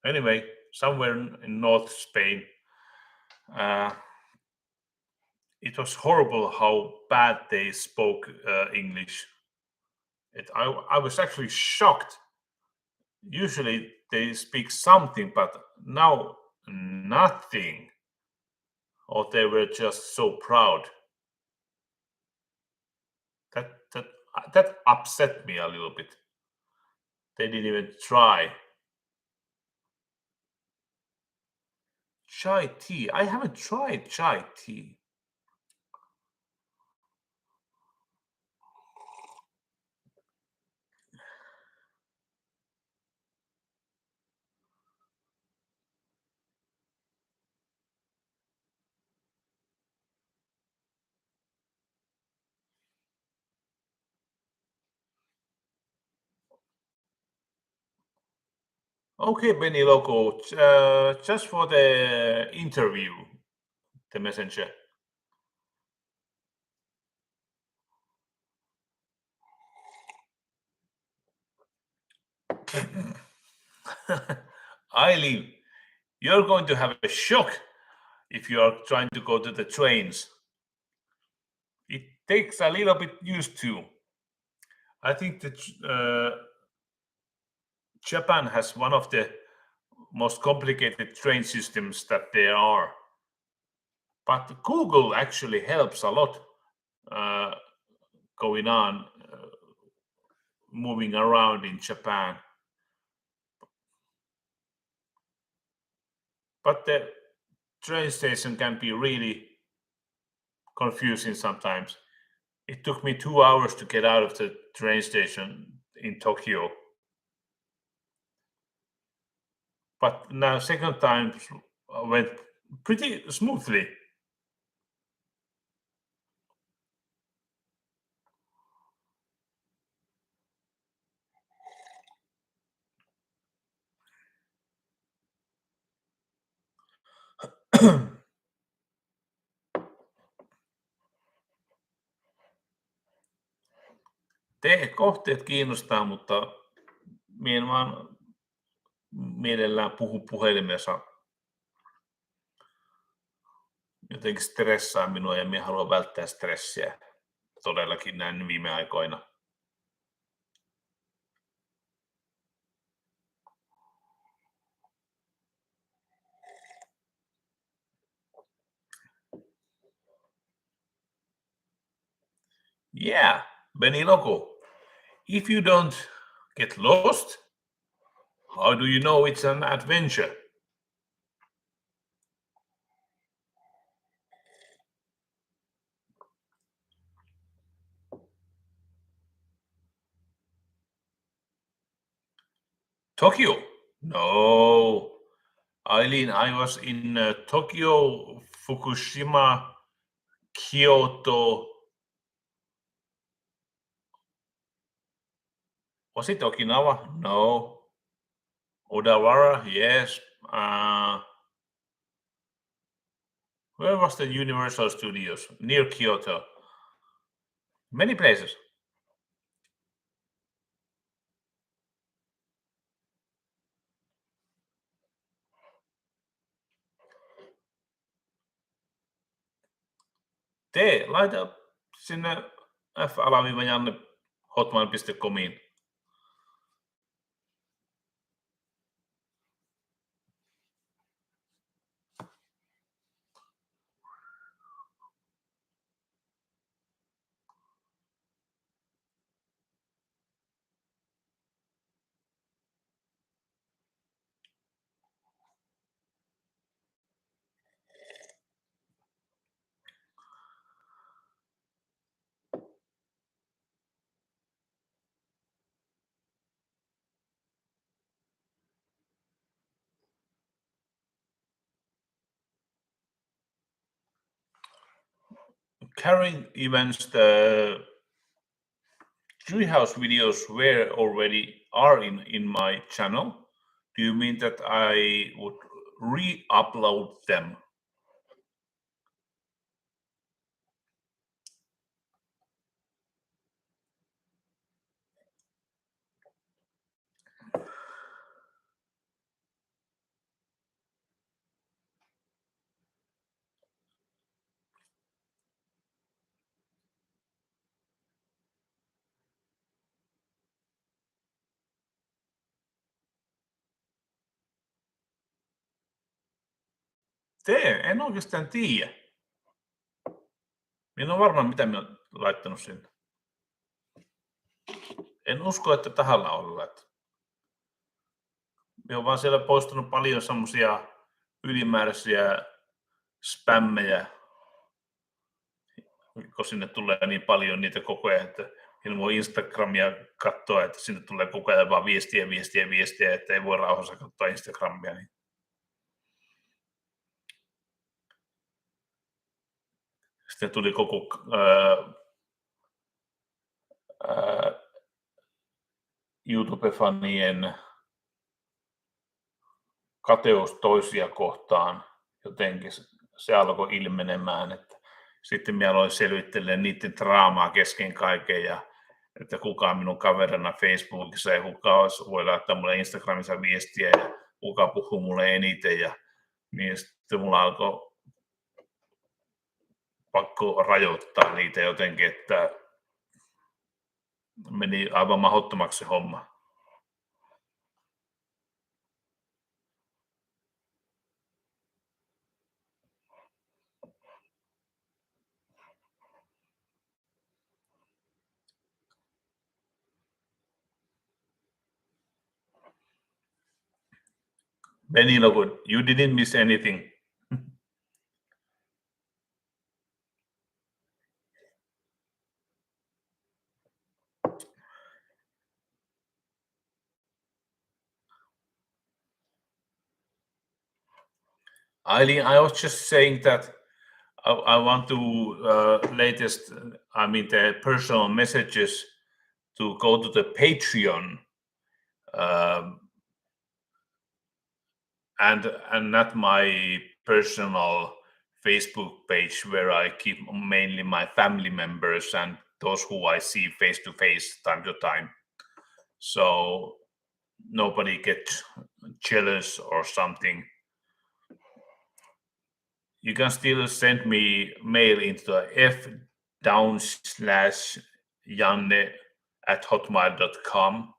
S1: Anyway, somewhere in North Spain. It was horrible how bad they spoke English. I was actually shocked. Usually they speak something, but now nothing. Or they were just so proud. That That upset me a little bit. They didn't even try. Chai tea. I haven't tried chai tea. Okay, Benny Loco, just for the interview, the messenger. Eileen, you're going to have a shock if you are trying to go to the trains. It takes a little bit used to. I think that Japan has one of the most complicated train systems that there are. But Google actually helps a lot going on, moving around in Japan. But the train station can be really confusing sometimes. It took me 2 hours to get out of the train station in Tokyo. But now second time went pretty smoothly. Kohteet kiinnostaa, mutta minä en vaan mielellään puhu puhelimessa. Jotenkin stressaa minua ja minä haluan välttää stressiä todellakin näin viime aikoina. Yeah, Benny Loco. If you don't get lost, how do you know it's an adventure? Tokyo? No. Eileen, I was in Tokyo, Fukushima, Kyoto. Was it Okinawa? No. Odawara? Yes. Where was the Universal Studios? Near Kyoto. Many places. Laita sinne f-janne hotmail.comiin. Karen events, the treehouse videos were already are in my channel. Do you mean that I would re-upload them? En oikeastaan tiedä. Minä en ole varma, mitä minä olen laittanut sinne. En usko, että tahalla olla. Minä olen vaan siellä postanut paljon semmoisia ylimääräisiä spämmejä, kun sinne tulee niin paljon niitä koko ajan, että minun voi Instagramia katsoa, että sinne tulee koko ajan vaan viestiä, että ei voi rauhassa katsoa Instagramia. Niin. Sitten tuli koko YouTube-fanien kateus toisia kohtaan jotenkin se alkoi ilmenemään, että sitten minä aloin selvittelemään niiden draamaa kesken kaiken ja että kuka on minun kaverina Facebookissa ja kuka voi laittaa mulle Instagramissa viestiä ja kuka puhuu mulle eniten ja niin sitten mulla alkoi pakko rajoittaa niitä jotenkin, että meni aivan mahdottomaksi se homma. Meni no good. You didn't miss anything. Eileen, I was just saying that I want to the personal messages to go to the Patreon and not my personal Facebook page where I keep mainly my family members and those who I see face to face time to time. So nobody gets jealous or something. You can still send me mail into the f_janne@hotmail.com.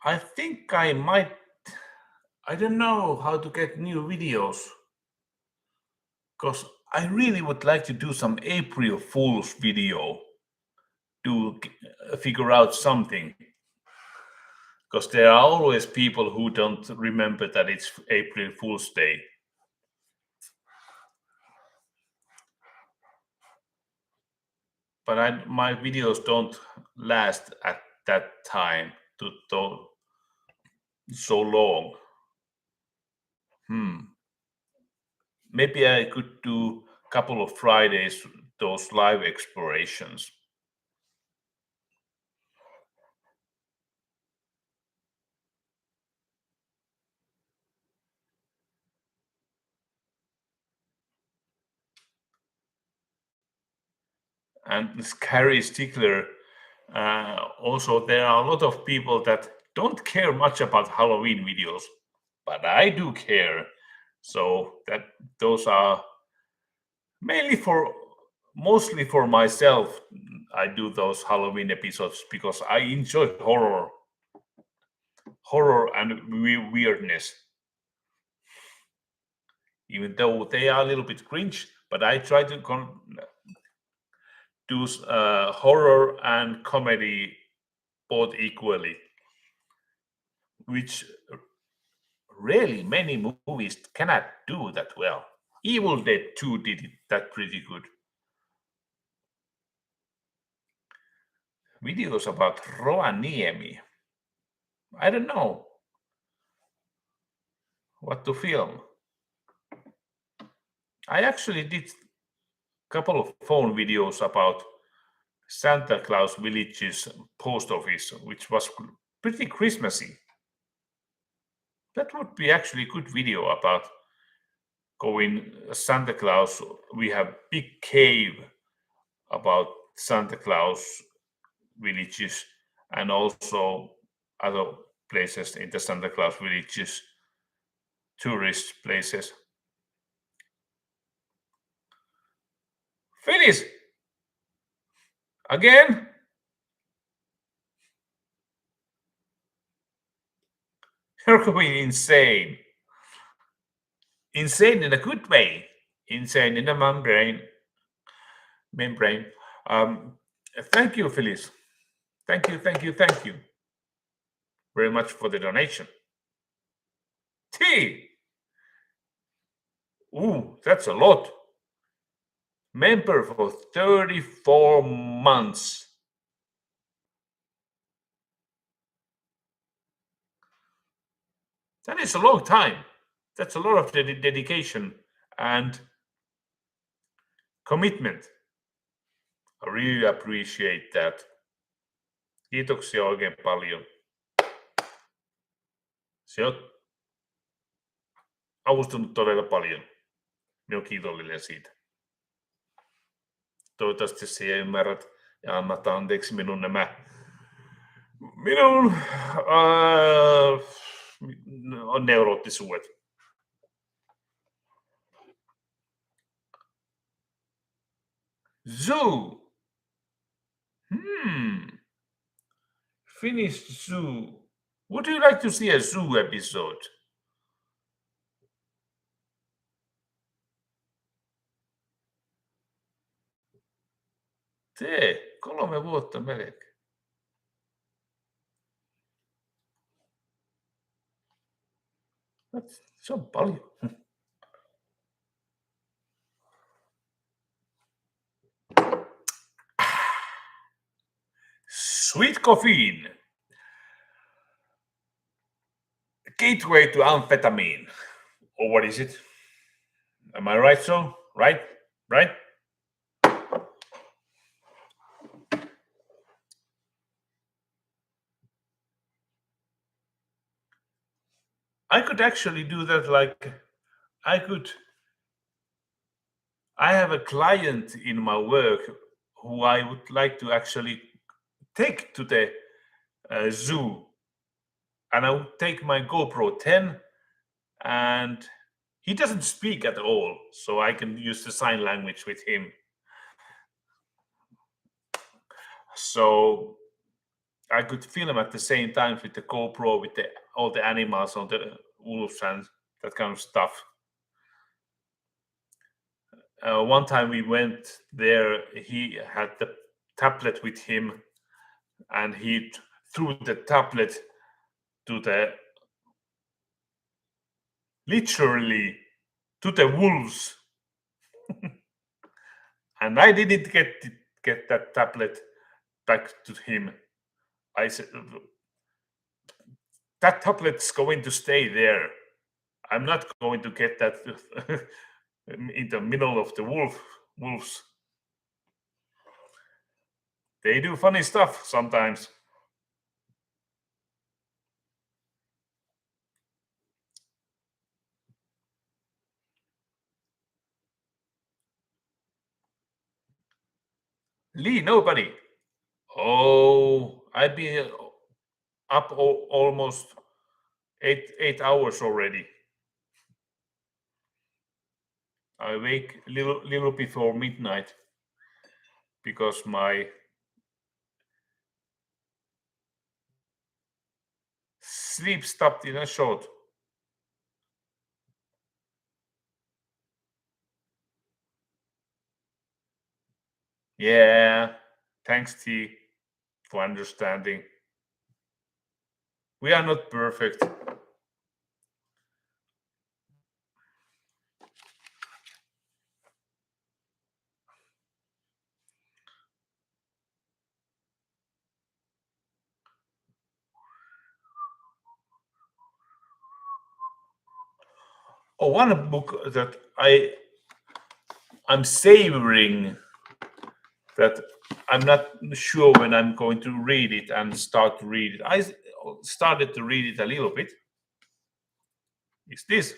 S1: I think I might. I don't know how to get new videos because I really would like to do some April Fool's video to figure out something. Because there are always people who don't remember that it's April Fool's Day. But my videos don't last at that time so long. Maybe I could do a couple of Fridays those live explorations. And Scary Stickler, also there are a lot of people that don't care much about Halloween videos, but I do care. So that those are mostly for myself. I do those Halloween episodes because I enjoy horror and weirdness. Even though they are a little bit cringe, but I try to do horror and comedy both equally, which really many movies cannot do that well. Evil Dead 2 did that pretty good. Videos about Rovaniemi. I don't know what to film. I actually did a couple of phone videos about Santa Claus Village's post office, which was pretty Christmassy. That would be actually a good video about going Santa Claus. We have big cave about Santa Claus villages and also other places in the Santa Claus villages, tourist places. Finnish! Again? You're going insane. Insane in a good way. Insane in the membrane. Thank you, Phyllis. Thank you very much for the donation. Tea. Ooh, that's a lot. Member for 34 months. That is a long time. That's a lot of dedication and commitment. I really appreciate that. Kiitoksia oikein paljon. Se on avustunut todella paljon. Minä olen kiitollinen siitä. Toivottavasti sinä ymmärrät ja annat anteeksi minun neuroottisuudet. Zoo. Finnish zoo. Would you like to see a zoo episode? Tee, 3 vuotta melkein. Se on paljon. Sweet caffeine. Gateway to amphetamine. Or what is it? Am I right, so? Right? I could actually do that I have a client in my work who I would like to actually take to the zoo. And I would take my GoPro 10 and he doesn't speak at all. So I can use the sign language with him. So I could film at the same time with the GoPro, with all the animals on the wolves and that kind of stuff. One time we went there, he had the tablet with him and he threw the tablet literally to the wolves. And I didn't get that tablet back to him. I said, that tablet's going to stay there. I'm not going to get that in the middle of the wolves. They do funny stuff sometimes. Lee, nobody. Oh, I've been up almost 8 hours already. I wake little before midnight because my sleep stopped in a short. Yeah, thanks T for understanding. We are not perfect. Oh, one book that I'm savoring, that I'm not sure when I'm going to read it and start to read it. I started to read it a little bit. It's this.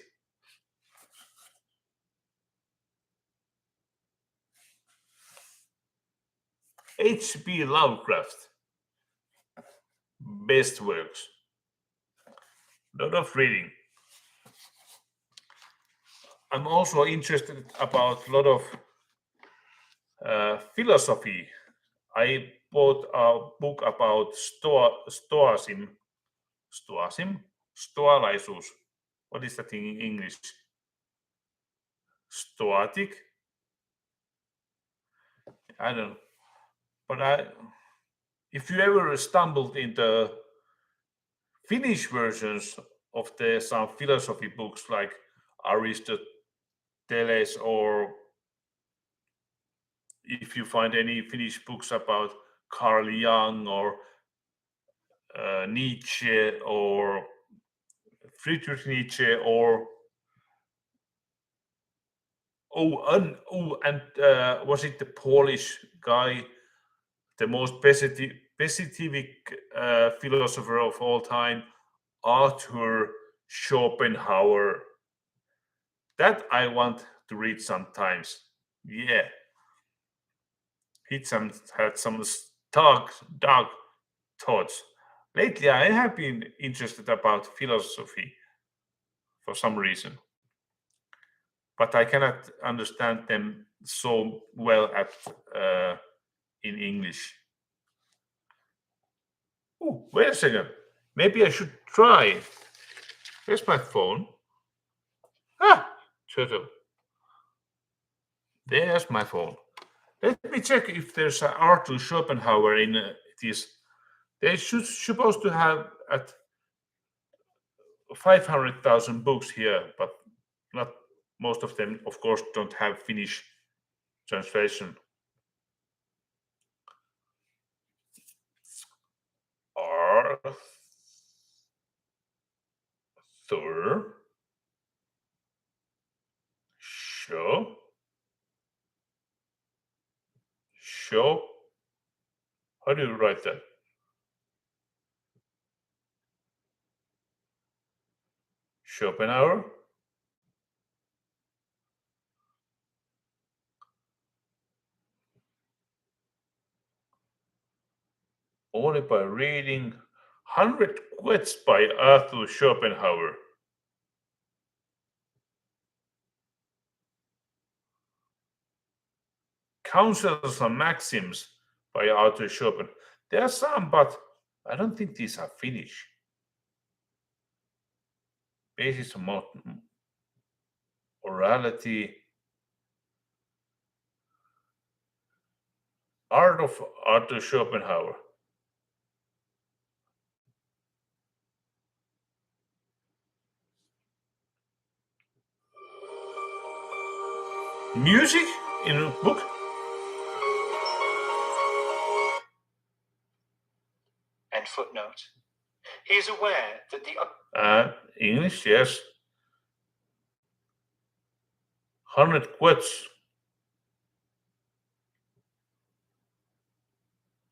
S1: H.P. Lovecraft. Best works. A lot of reading. I'm also interested about a lot of philosophy. I bought a book about Stoicism. Stoalaisuus. What is that in English? Stoic? I don't know. But if you ever stumbled into Finnish versions of some philosophy books like Aristoteles, or if you find any Finnish books about Carl Jung or Nietzsche or Friedrich Nietzsche, or was it the Polish guy, the most pessimistic philosopher of all time, Arthur Schopenhauer? That I want to read sometimes. Yeah, he had some dark thoughts. Lately, I have been interested about philosophy for some reason, but I cannot understand them so well in English. Oh, wait a second. Maybe I should try. Where's my phone? Turtle. There's my phone. Let me check if there's an Arthur Schopenhauer in this. They supposed to have at 500,000 books here, but not most of them, of course, don't have Finnish translation. Arthur Show. How do you write that? Schopenhauer? Only by reading 100 Quotes by Arthur Schopenhauer. Counsels and Maxims by Arthur Schopenhauer. There are some, but I don't think these are Finnish. Basis of morality. Art of Arthur Schopenhauer. Music in a book?
S2: And footnote. He is aware that the
S1: English, yes. 100 Quotes.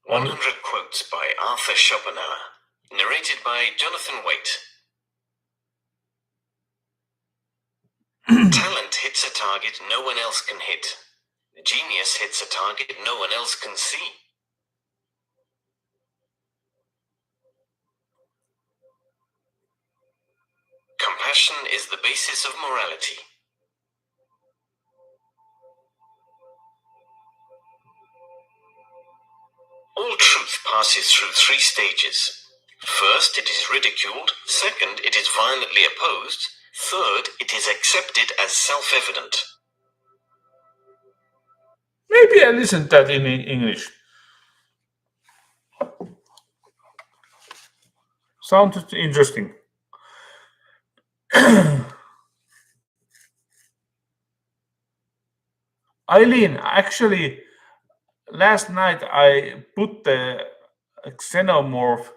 S2: 100 Quotes by Arthur Schopenhauer. Narrated by Jonathan Waite. Talent hits a target no one else can hit. Genius hits a target no one else can see. Compassion is the basis of morality. All truth passes through 3 stages. First, it is ridiculed. Second, it is violently opposed. Third, it is accepted as self-evident.
S1: Maybe I listened that in English. Sounded interesting. Eileen, actually, last night I put the xenomorph,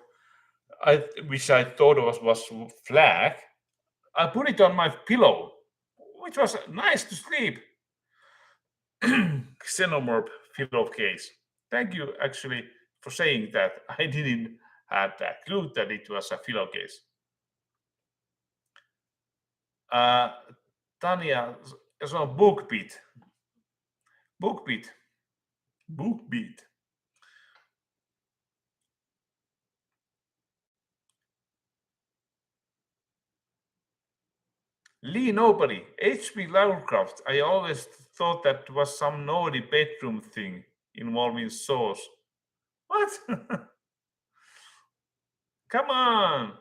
S1: which I thought was flag. I put it on my pillow, which was nice to sleep. Xenomorph pillowcase. Thank you, actually, for saying that. I didn't have that clue that it was a pillowcase. Tanya, so BookBeat. Lee Nobody, H.P. Lovecraft. I always thought that was some naughty bedroom thing involving sauce. What? Come on.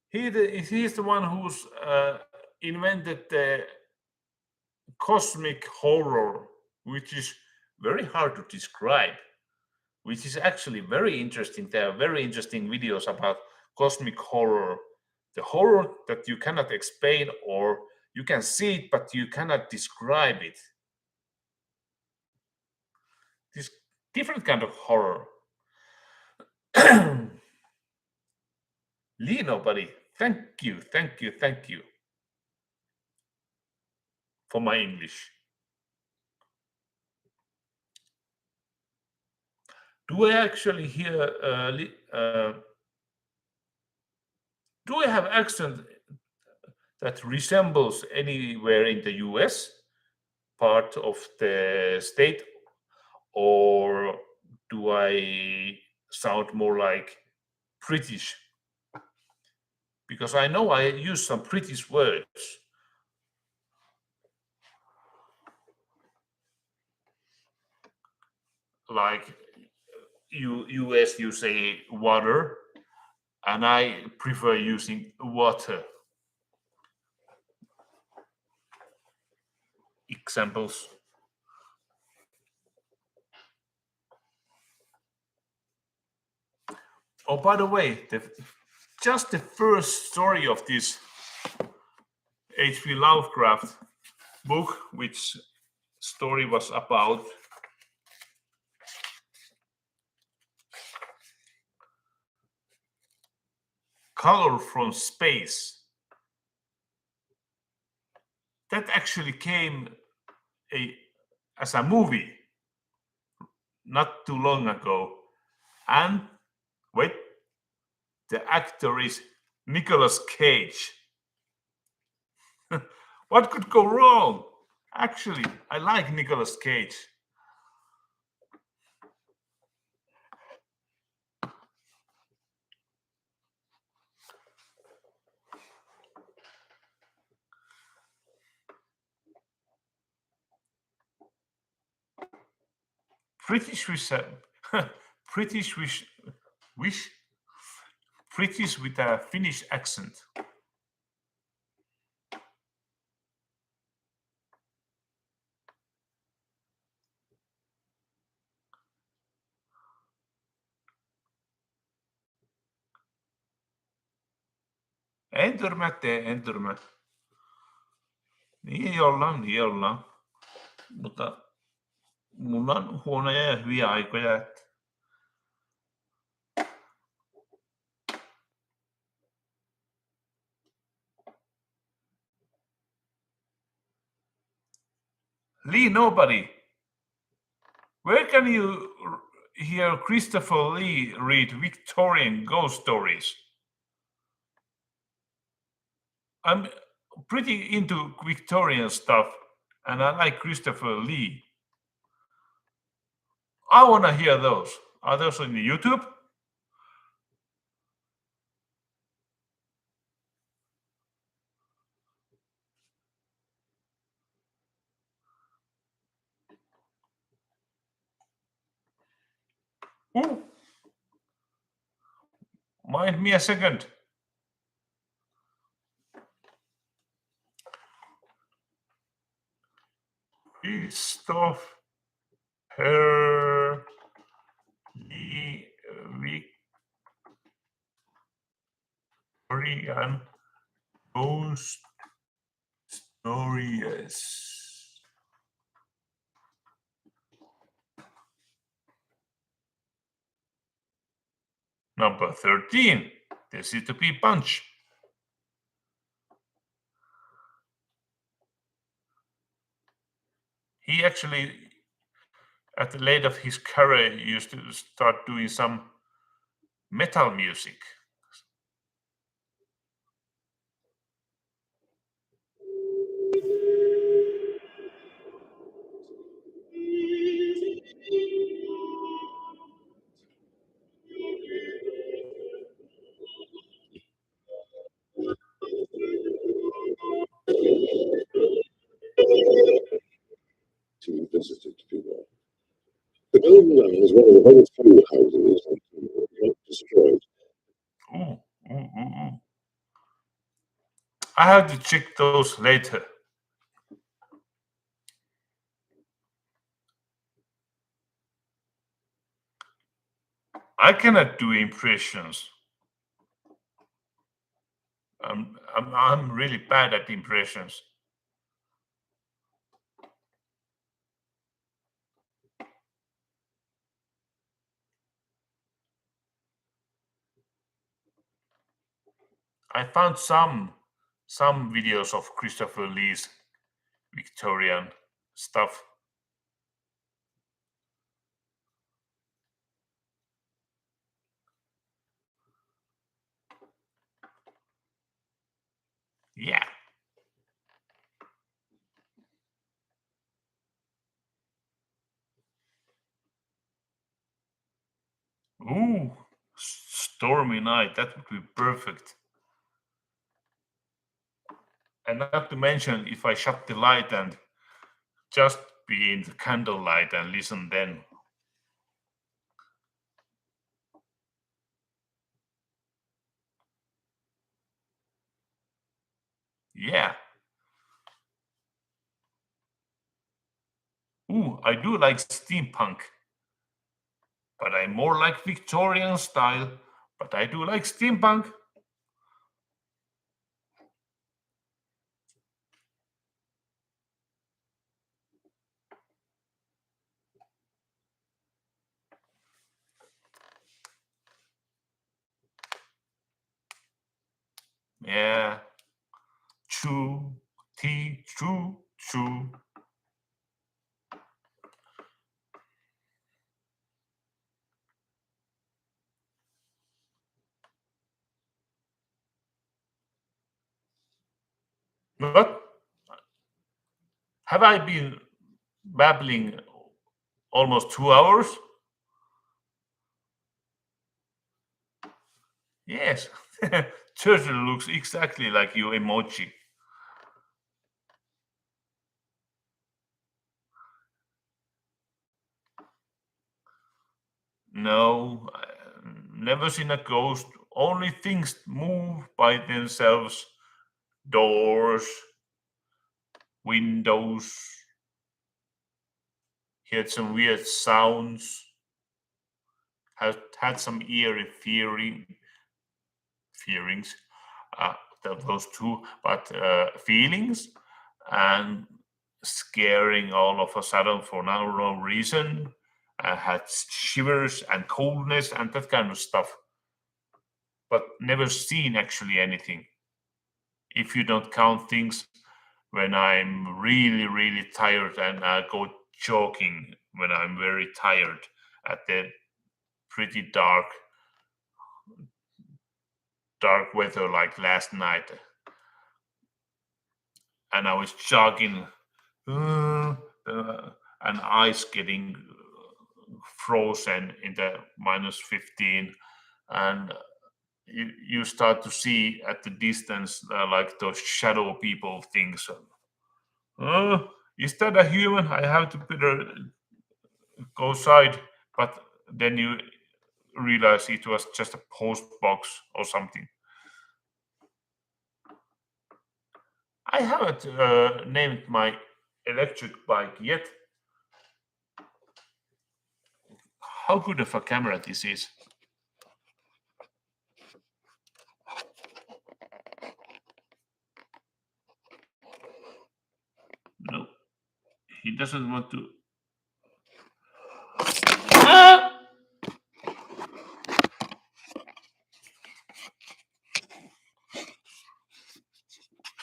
S1: He's the one who's invented the cosmic horror, which is very hard to describe, which is actually very interesting. There are very interesting videos about cosmic horror, the horror that you cannot explain, or you can see it but you cannot describe it. This different kind of horror. Lino, buddy, thank you for my English. Do I actually hear? Do I have accent that resembles anywhere in the US part of the state, or do I sound more like British? Because I know I use some British words. Like US, you say water, and I prefer using water. Examples. Oh, by the way, just the first story of this H.P. Lovecraft book, which story was about color from space. That actually came as a movie not too long ago. And wait, the actor is Nicolas Cage. What could go wrong? Actually, I like Nicolas Cage. British with British with a Finnish accent. En törmää. Niin ollaan. Mutta mulla on huonoja ja hyviä aikoja. Että Lee Nobody. Where can you hear Christopher Lee read Victorian ghost stories? I'm pretty into Victorian stuff, and I like Christopher Lee. I want to hear those. Are those on YouTube? Ooh. Mind me a second. Christopher Lee Victorian ghost stories. Number 13. This is to be Punch. He actually, at the late of his career, used to start doing some metal music.
S3: Building is one of the very few houses that not destroyed.
S1: Ooh, ooh, ooh, ooh. I have to check those later. I cannot do impressions. I'm really bad at impressions. I found some videos of Christopher Lee's Victorian stuff. Yeah. Ooh, stormy night. That would be perfect. And not to mention, if I shut the light and just be in the candlelight and listen then. Yeah. Ooh, I do like steampunk. But I'm more like Victorian style. But I do like steampunk. Yeah. True. True. What? Have I been babbling almost 2 hours? Yes. Turtle looks exactly like your emoji. No, never seen a ghost. Only things move by themselves. Doors, windows. Heard some weird sounds. Had some eerie feelings. Those two, but feelings and scaring all of a sudden for no reason. I had shivers and coldness and that kind of stuff, but never seen actually anything. If you don't count things when I'm really tired and I go jogging when I'm very tired at the pretty dark weather like last night, and I was jogging and ice getting frozen in the -15, and you start to see at the distance like those shadow people things. Is that a human? I have to better go side, but then you realize it was just a post box or something. I haven't named my electric bike yet. How good of a camera this is. No, he doesn't want to. Ah!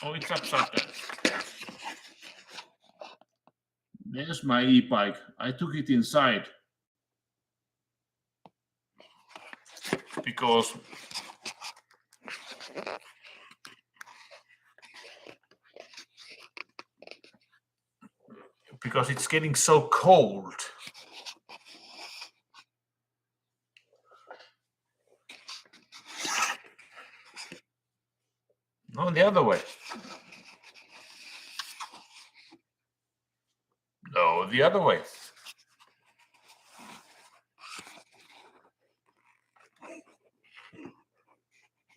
S1: Oh, it's upside down. There's my e-bike. I took it inside because it's getting so cold. No, the other way. No, the other way.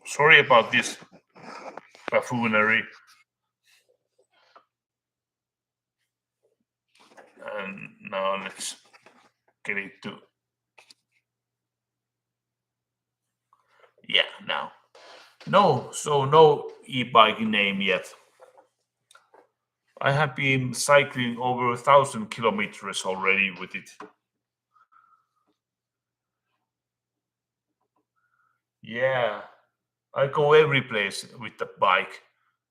S1: Sorry about this buffoonery. And now let's get it to, yeah, now. No e-bike name yet. I have been cycling over 1,000 kilometers already with it. Yeah, I go every place with the bike.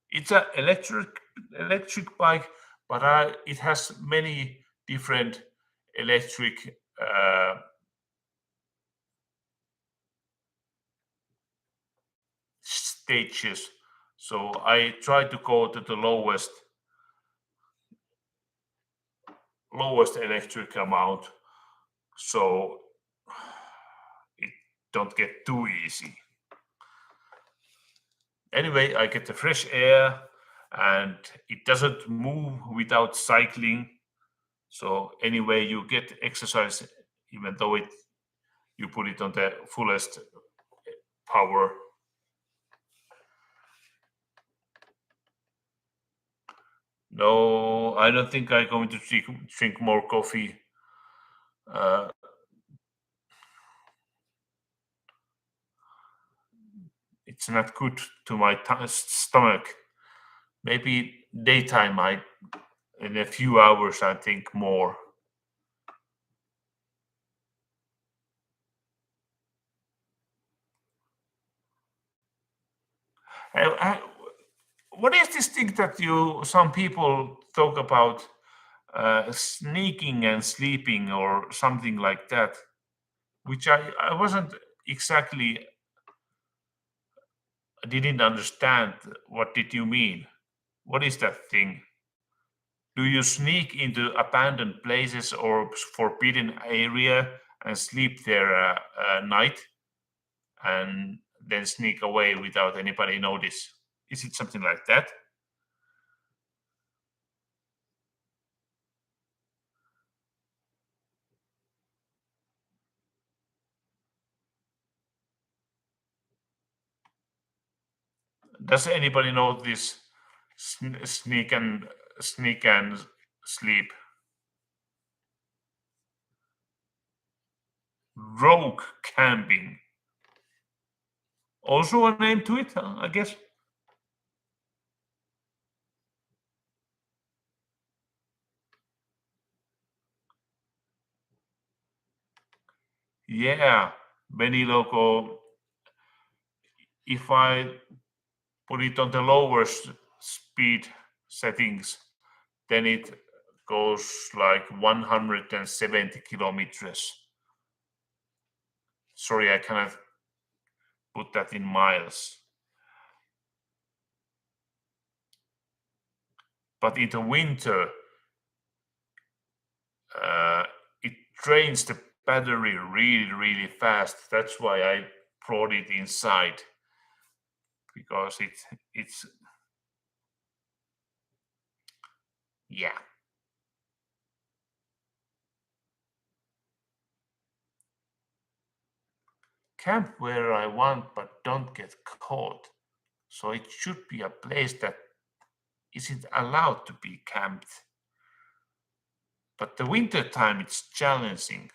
S1: It's an electric bike, but it has many different electric stages. So I try to go to the lowest electric amount, so it don't get too easy. Anyway, I get the fresh air, and it doesn't move without cycling. So anyway, you get exercise, even though you put it on the fullest power. No, I don't think I'm going to drink more coffee. It's not good to my stomach. Maybe daytime, in a few hours, I think more. What is this thing that some people talk about, sneaking and sleeping or something like that, which I wasn't exactly, didn't understand. What did you mean? What is that thing? Do you sneak into abandoned places or forbidden area and sleep there night and then sneak away without anybody notice? Is it something like that? Does anybody know this sneak and sleep? Rogue camping. Also a name to it, I guess. Yeah, many local. If I put it on the lower speed settings, then it goes like 170 kilometers. Sorry, I cannot put that in miles. But in the winter, it drains the battery really fast. That's why I brought it inside, because it's yeah. Camp where I want, but don't get caught. So it should be a place that isn't allowed to be camped. But the winter time, it's challenging.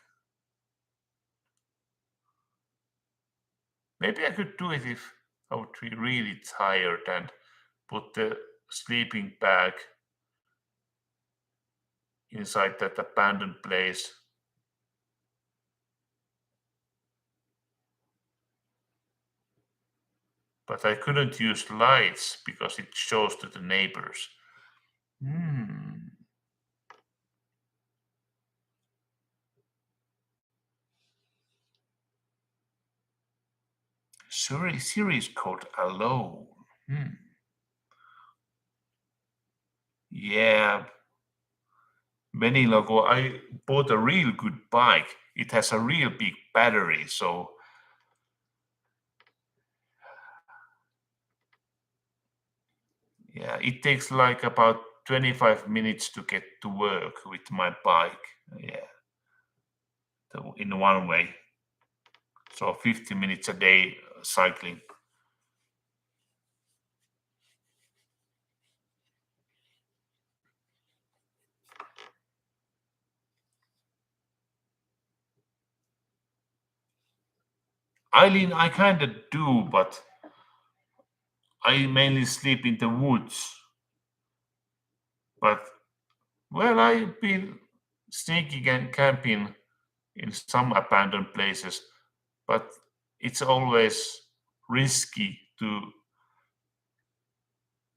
S1: Maybe I could do it if I would be really tired and put the sleeping bag inside that abandoned place. But I couldn't use lights because it shows to the neighbors. Series called Alone. Yeah, many logo. I bought a real good bike. It has a real big battery, so yeah, it takes like about 25 minutes to get to work with my bike. Yeah, so in one way. So 50 minutes a day cycling. Eileen, I kind of do, but I mainly sleep in the woods. But well, I've been sneaking and camping in some abandoned places, but it's always risky to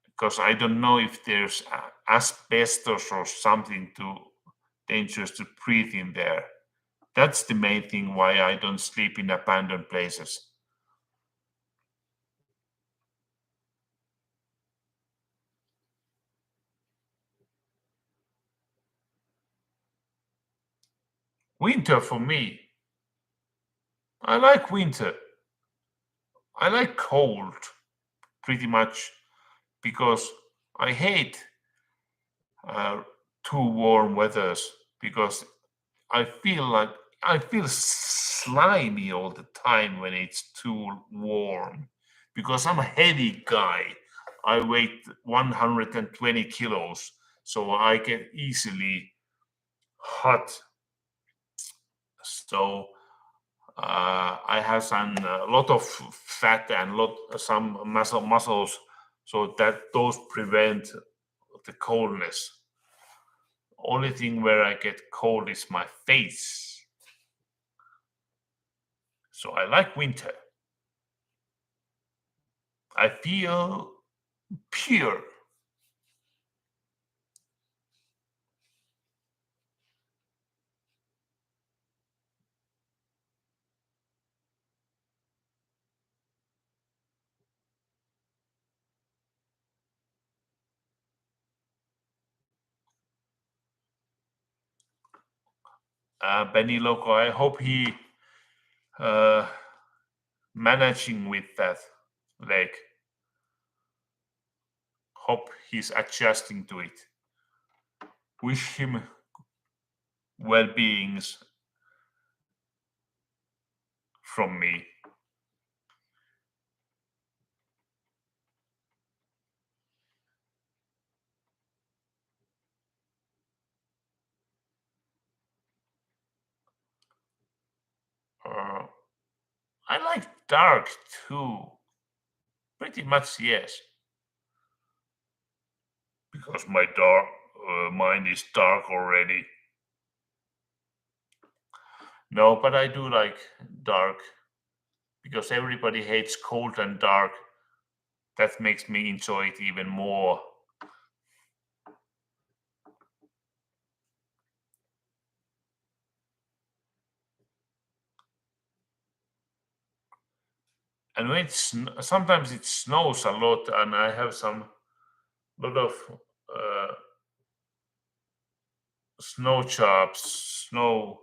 S1: because I don't know if there's asbestos or something too dangerous to breathe in there. That's the main thing why I don't sleep in abandoned places. Winter for me, I like winter. I like cold pretty much because I hate too warm weathers because I feel slimy all the time when it's too warm because I'm a heavy guy. I weigh 120 kilos, so I get easily hot. So I have some a lot of fat and some muscles, so that those prevent the coldness. Only thing where I get cold is my face. So I like winter. I feel pure. Benny Loco, I hope he uh, managing with that leg. Hope he's adjusting to it. Wish him well-beings from me. I like dark too. Pretty much yes. Because my dark mind is dark already. No, but I do like dark because everybody hates cold and dark. That makes me enjoy it even more. And when sometimes it snows a lot, and I have some lot of snow jobs, snow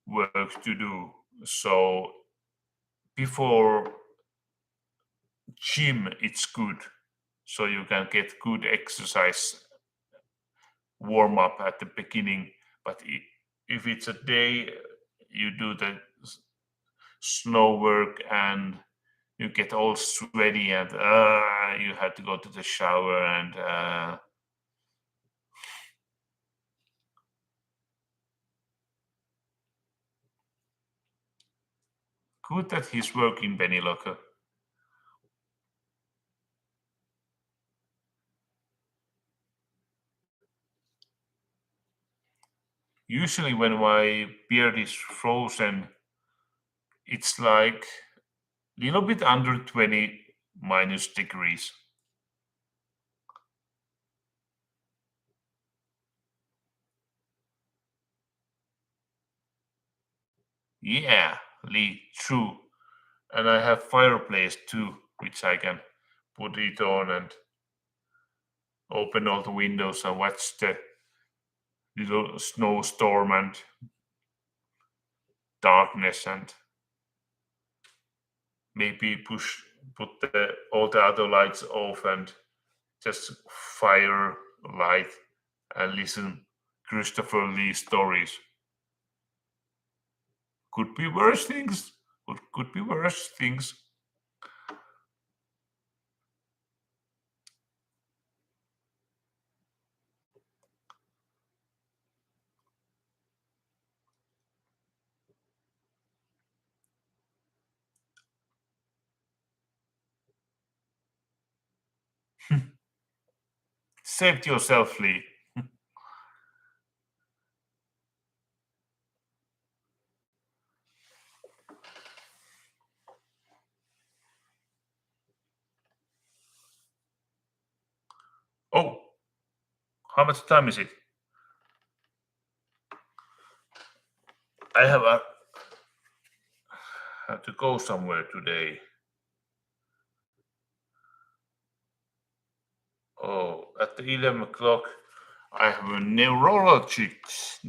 S1: work to do. So before gym, it's good, so you can get good exercise warm up at the beginning. But if it's a day you do the snow work and you get all sweaty and you have to go to the shower and good that he's working, Benny Locker. Usually when my beard is frozen, it's like a little bit under 20 minus degrees. Yeah, Lee, true. And I have fireplace too, which I can put it on and open all the windows and watch the little snowstorm and darkness and maybe put all the other lights off and just fire light and listen Christopher Lee stories. Could be worse things. Could be worse things. saved yourself, Lee. Oh, how much time is it? I have to go somewhere today. Oh, at 11 o'clock, I have a neurologist.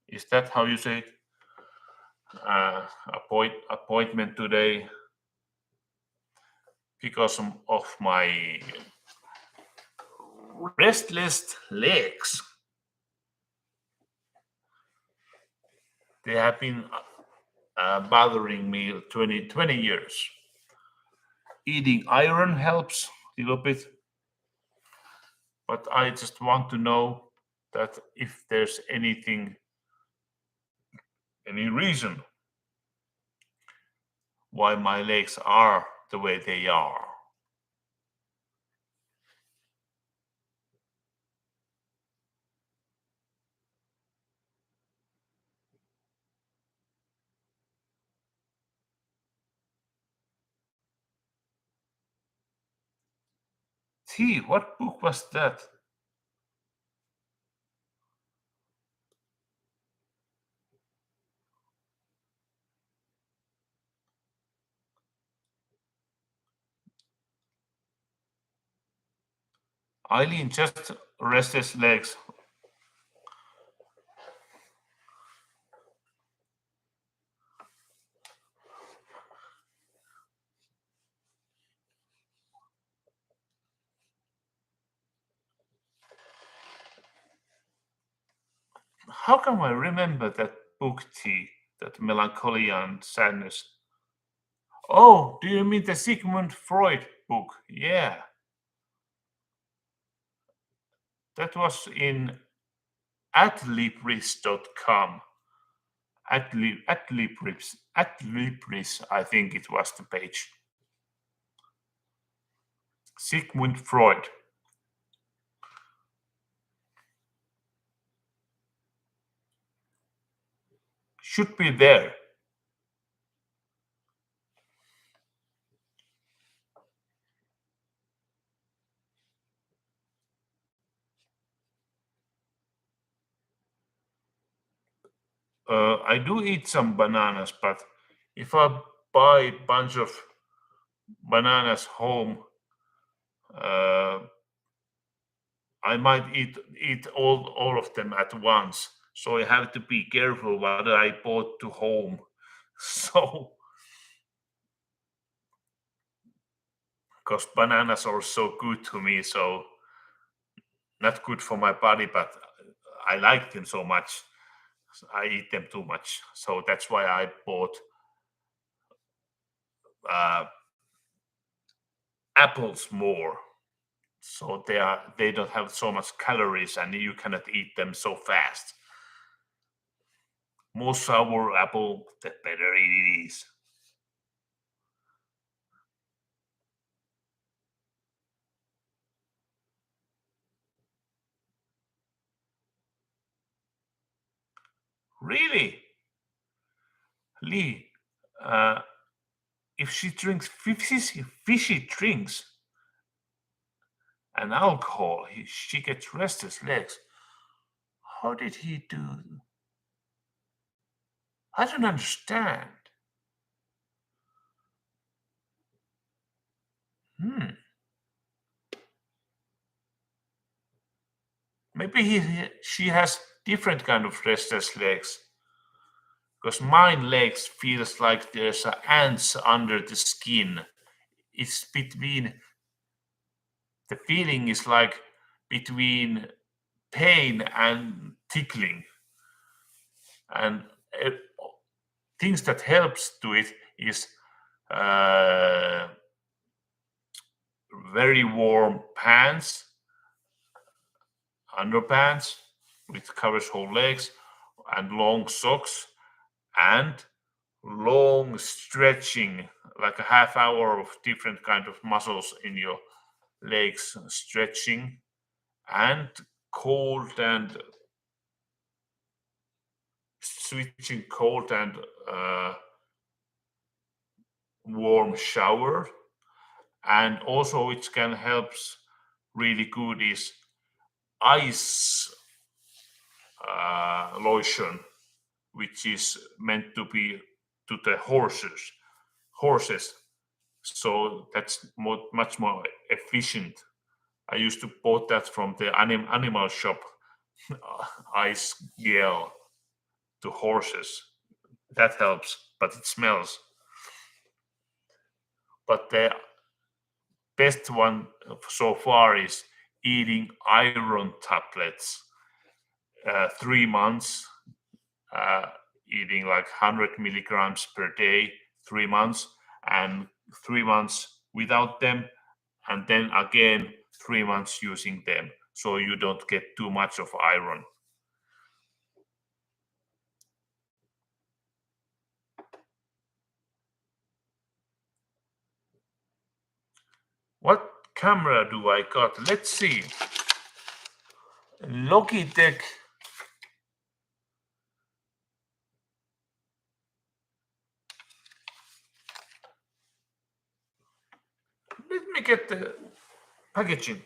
S1: Is that how you say it? Appointment today because of my restless legs. They have been bothering me 20 years. Eating iron helps a little bit, but I just want to know that if there's any reason why my legs are the way they are. T, what book was that? Eileen, just restless legs. How can I remember that book, T? That Melancholy and Sadness. Oh, do you mean the Sigmund Freud book? Yeah. That was in adlibris.com. Adlibris, I think it was the page. Sigmund Freud. Should be there. I do eat some bananas, but if I buy a bunch of bananas home, I might eat all of them at once. So I have to be careful what I bought to home. So, because bananas are so good to me, so not good for my body, but I like them so much. I eat them too much. So that's why I bought apples more. So they don't have so much calories and you cannot eat them so fast. More sour apple, the better it is. Really? Lee, if she drinks fishy drinks and alcohol, she gets restless legs. How did he do? I don't understand. Maybe she has different kind of restless legs. Because mine legs feels like there's ants under the skin. It's between, the feeling is like between pain and tickling. And things that helps to it is very warm pants, underpants, which covers whole legs, and long socks, and long stretching, like a half hour of different kind of muscles in your legs stretching, and cold and switching cold and warm shower. And also which can helps really good is ice lotion, which is meant to be to the horses. So that's much more efficient. I used to bought that from the animal shop, ice gel to horses. That helps, but it smells. But the best one so far is eating iron tablets. 3 months, eating like 100 milligrams per day, 3 months, and 3 months without them, and then again 3 months using them, so you don't get too much of iron. What camera do I got? Let's see. Logitech. Let me get the packaging.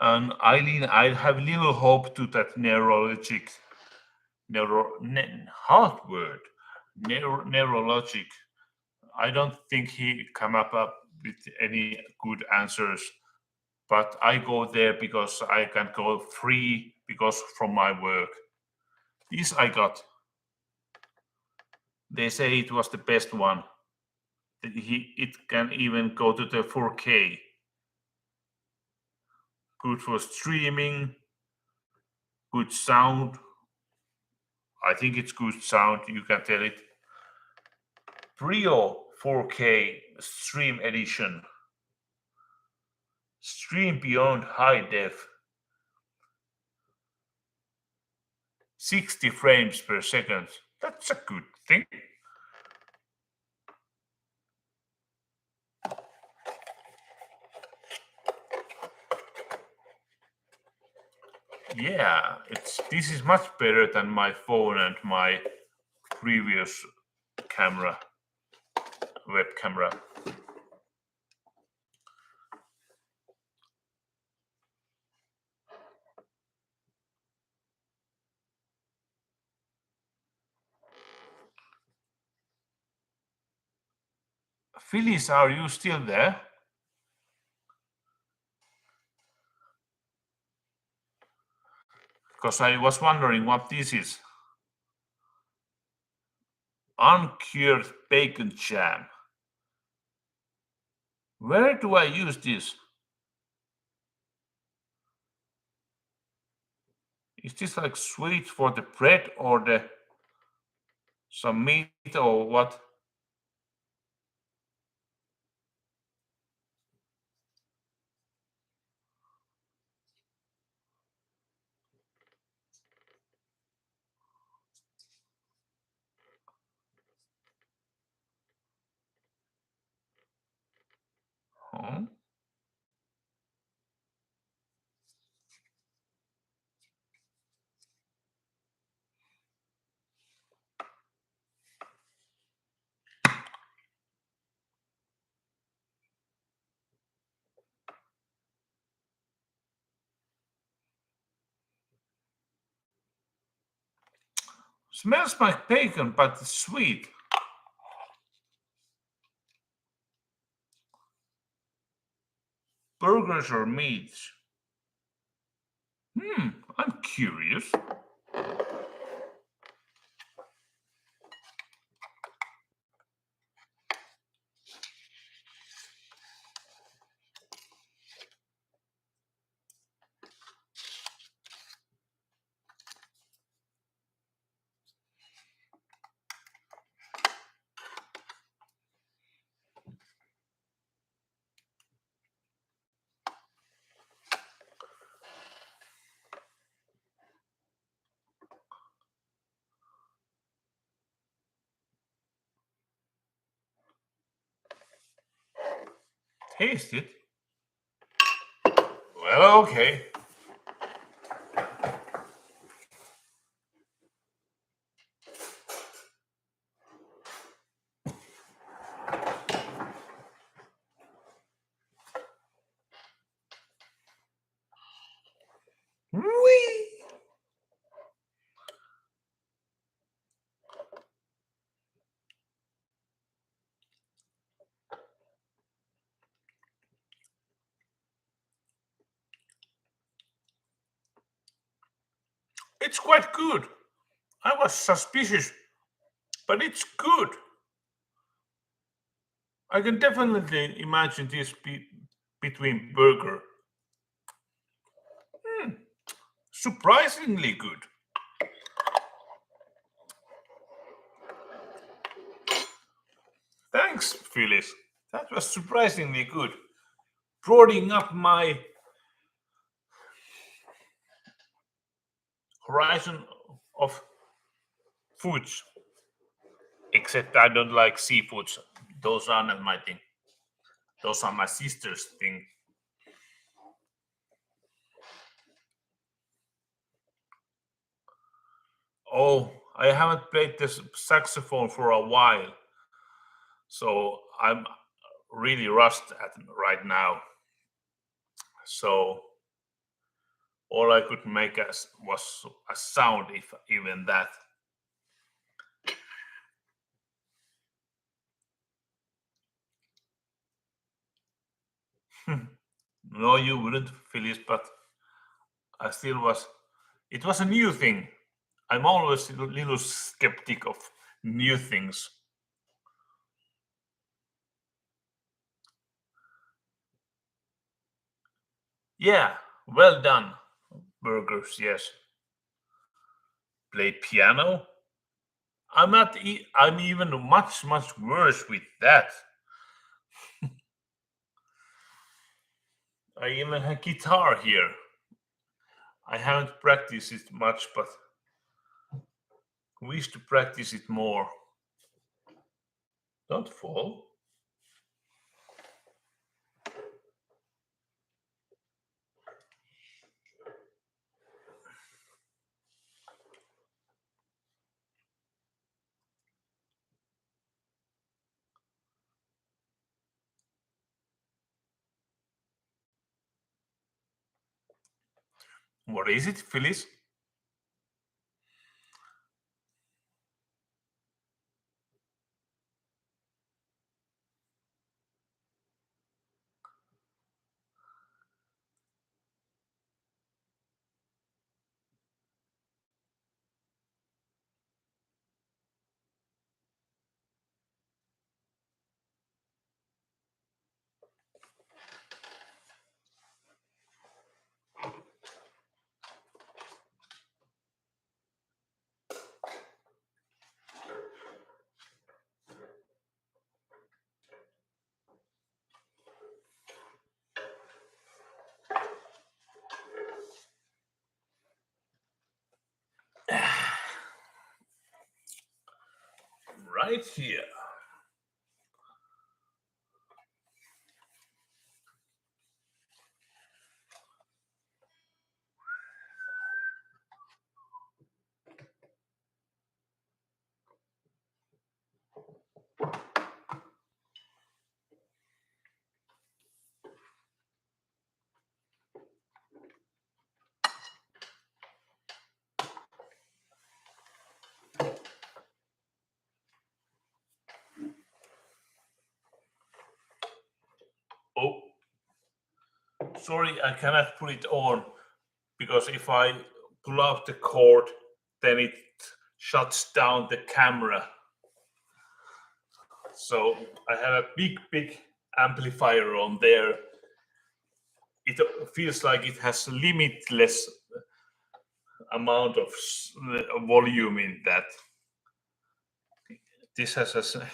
S1: And Eileen, I have little hope to that neurologic hard word. Neurologic. I don't think he come up with any good answers, but I go there because I can go free because from my work. This I got. They say it was the best one. It can even go to the 4K. Good for streaming, good sound. I think it's good sound, you can tell it. Brio 4K Stream Edition. Stream beyond high def. 60 frames per second. That's a good thing. Yeah, this is much better than my phone and my previous camera, web camera. Phyllis, are you still there? Because I was wondering what this is. Uncured bacon jam. Where do I use this? Is this like sweet for the bread or the some meat or what? Huh? Smells like bacon, but it's sweet. Burgers or meats? I'm curious. taste it. Well, okay. Whee! It's quite good. I was suspicious, but it's good. I can definitely imagine this between burger. Surprisingly good. Thanks, Phyllis. That was surprisingly good. Broadening up my horizon of foods. Except I don't like seafoods. Those are not my thing. Those are my sister's thing. Oh, I haven't played this saxophone for a while. So I'm really rushed at right now. So all I could make was a sound, if even that. No, you wouldn't, Phyllis, but I still was. It was a new thing. I'm always a little skeptic of new things. Yeah, well done. Burgers, yes. Play piano? I'm not. I'm even much worse with that. I even have guitar here. I haven't practiced it much, but wish to practice it more. Don't fall. What is it, Phyllis? Right here. Oh, sorry, I cannot put it on because if I pull out the cord, then it shuts down the camera. So I have a big amplifier on there. It feels like it has limitless amount of volume in that. This has a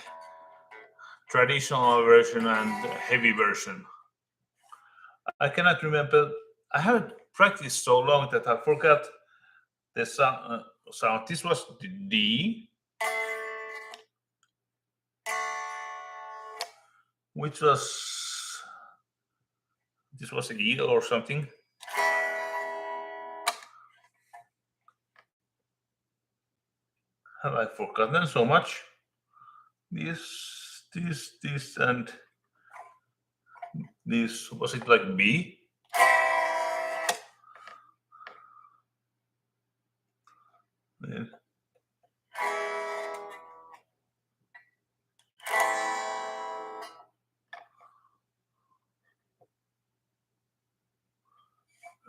S1: traditional version and heavy version. I cannot remember. I haven't practiced so long that I forgot the sound. This was the D, which was This was an eagle or something. Have I forgotten so much? This, and this. Was it like bee? Yeah.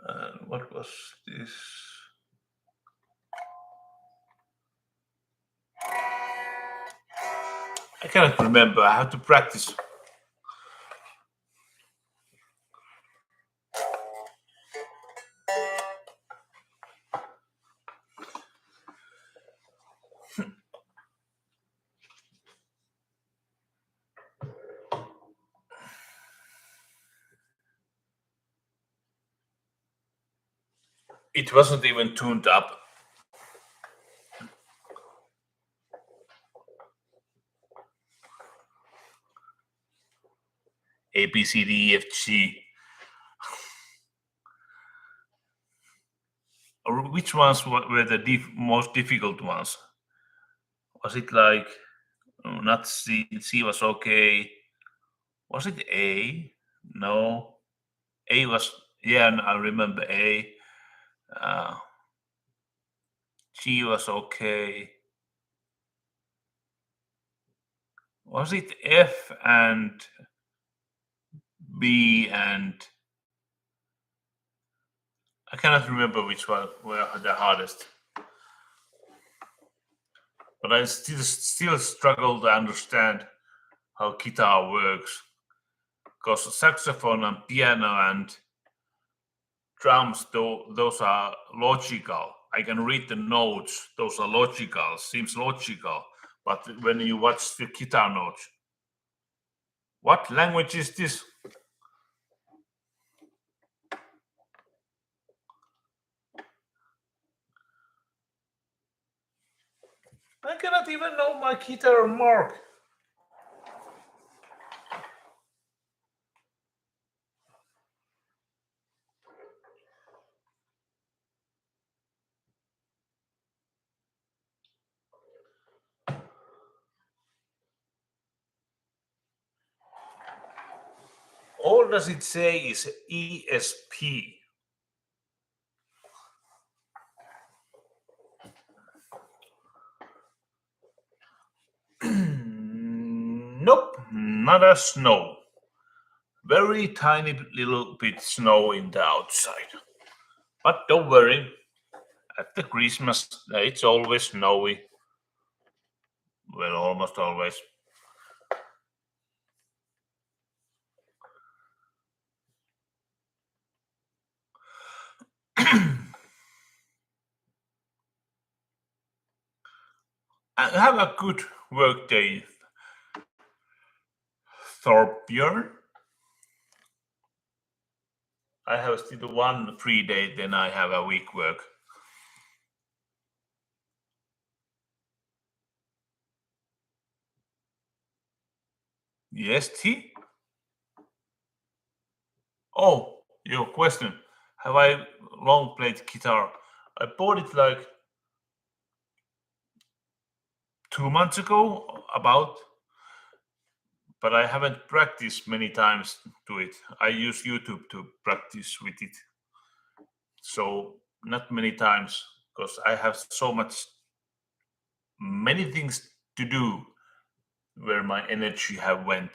S1: And what was this? I cannot remember. I have to practice. It wasn't even tuned up. A, B, C, D, E, F, G. Or which ones were the most difficult ones? Was it like, not C? C was okay. Was it A? No. A was, yeah, I remember A. G was okay. Was it F and B and I cannot remember which one were the hardest. But I still struggle to understand how guitar works. Because saxophone and piano and drums, those are logical. I can read the notes, those are logical, seems logical. But when you watch the guitar notes, what language is this? I cannot even know my guitar mark. All does it say is ESP. Nope, not a snow. Very tiny little bit snow in the outside. But don't worry, at the Christmas it's always snowy. Well, almost always. Have a good work day, Thorbjörn. I have still one free day, then I have a week work. Yes, T? Oh, your question. Have I long played guitar? I bought it like 2 months ago, about, but I haven't practiced many times to it. I use YouTube to practice with it. So not many times, because I have many things to do where my energy have went.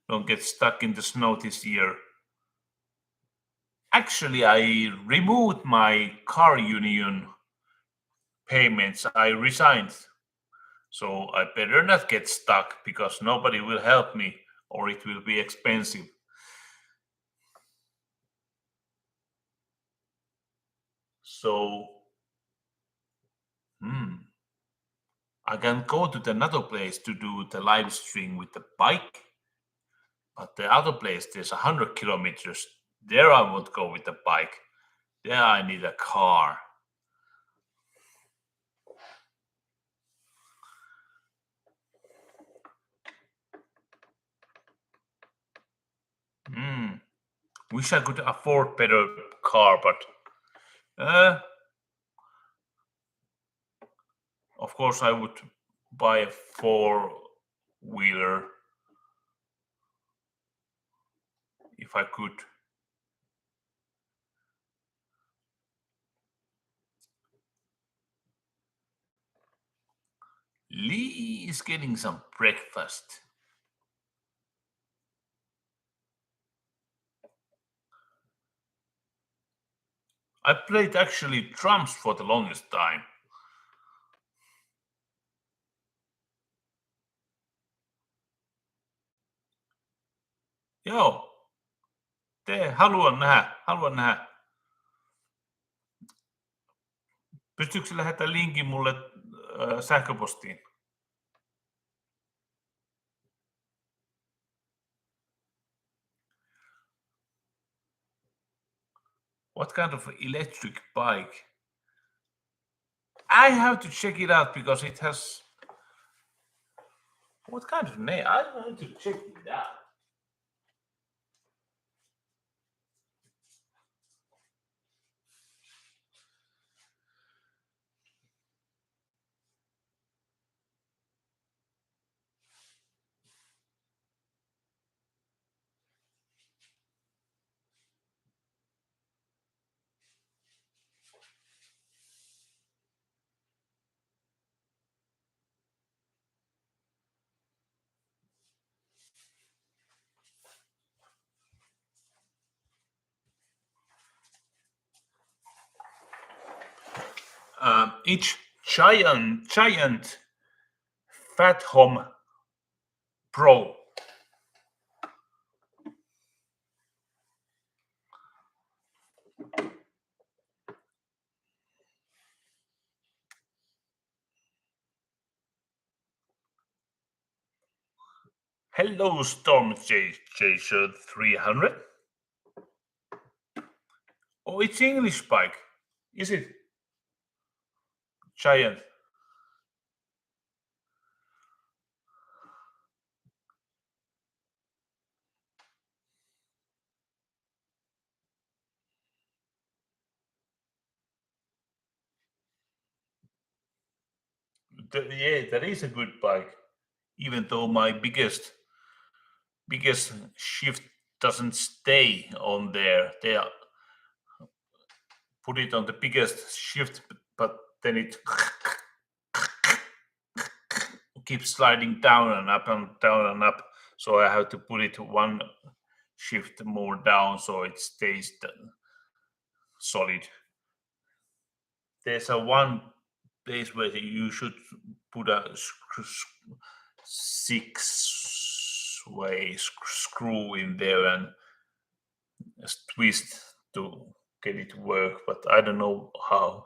S1: Don't get stuck in the snow this year. Actually, I removed my car union payments. I resigned. So I better not get stuck because nobody will help me or it will be expensive. So I can go to another place to do the live stream with the bike. But the other place, there's 100 kilometers. There I won't go with the bike. There I need a car. Wish I could afford better car, but of course I would buy a 4-wheeler if I could. Lee is getting some breakfast. I played actually drums for the longest time. Joo, haluan nähdä. Pystyykö lähettämään linkin mulle sähköpostiin? What kind of electric bike? I have to check it out because it has... What kind of name? I have to check it out. Each giant Fat Home Pro. Hello, Storm Chaser 300. Oh, it's English bike. Is it? Giant. Yeah, that is a good bike. Even though my biggest shift doesn't stay on there. They put it on the biggest shift, but then it keeps sliding down and up and down and up. So I have to put it one shift more down so it stays solid. There's a one place where you should put a 6-way screw in there and twist to get it to work, but I don't know how.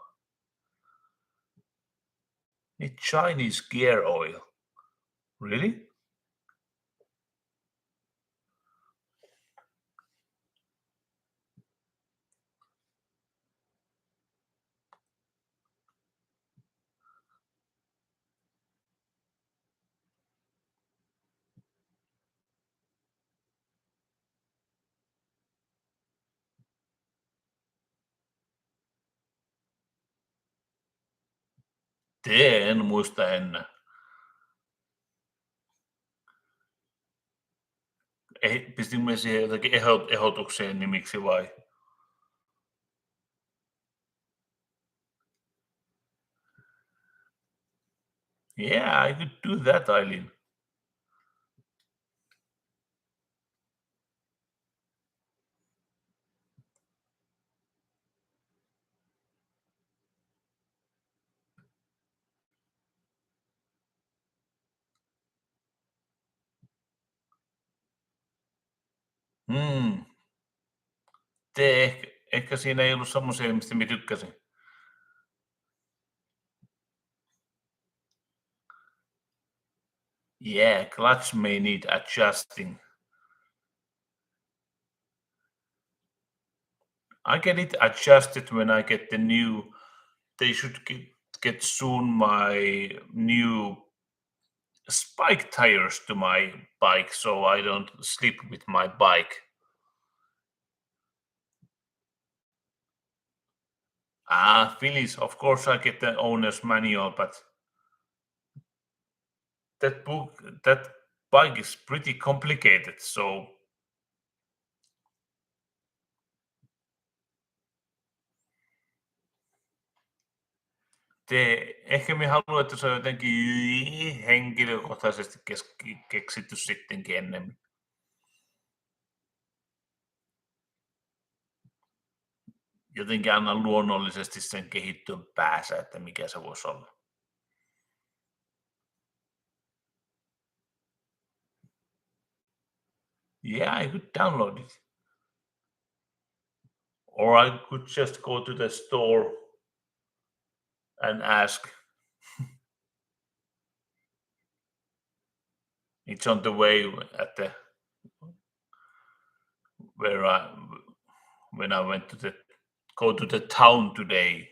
S1: Need Chinese gear oil. Really? En muista enää. Pistimme siihen jotakin ehdotukseen nimiksi vai? Yeah, I could do that, Eileen. Ehkä siinä ei ollut semmoisia, mistä mä tykkäsin. Yeah, clutch may need adjusting. I get it adjusted when I get the new. They should get soon my new spike tires to my bike, so I don't slip with my bike. Finnish, of course I get the owner's manual, but that bike is pretty complicated, so ehkä me haluan, että se on jotenkin henkilökohtaisesti keksitty sittenkin ennemmin. Jotenkin anna luonnollisesti sen kehittyä päässä, että mikä se voisi olla. Yeah, I could download it. Or I could just go to the store and ask. It's on the way at the when I went to go to the town today,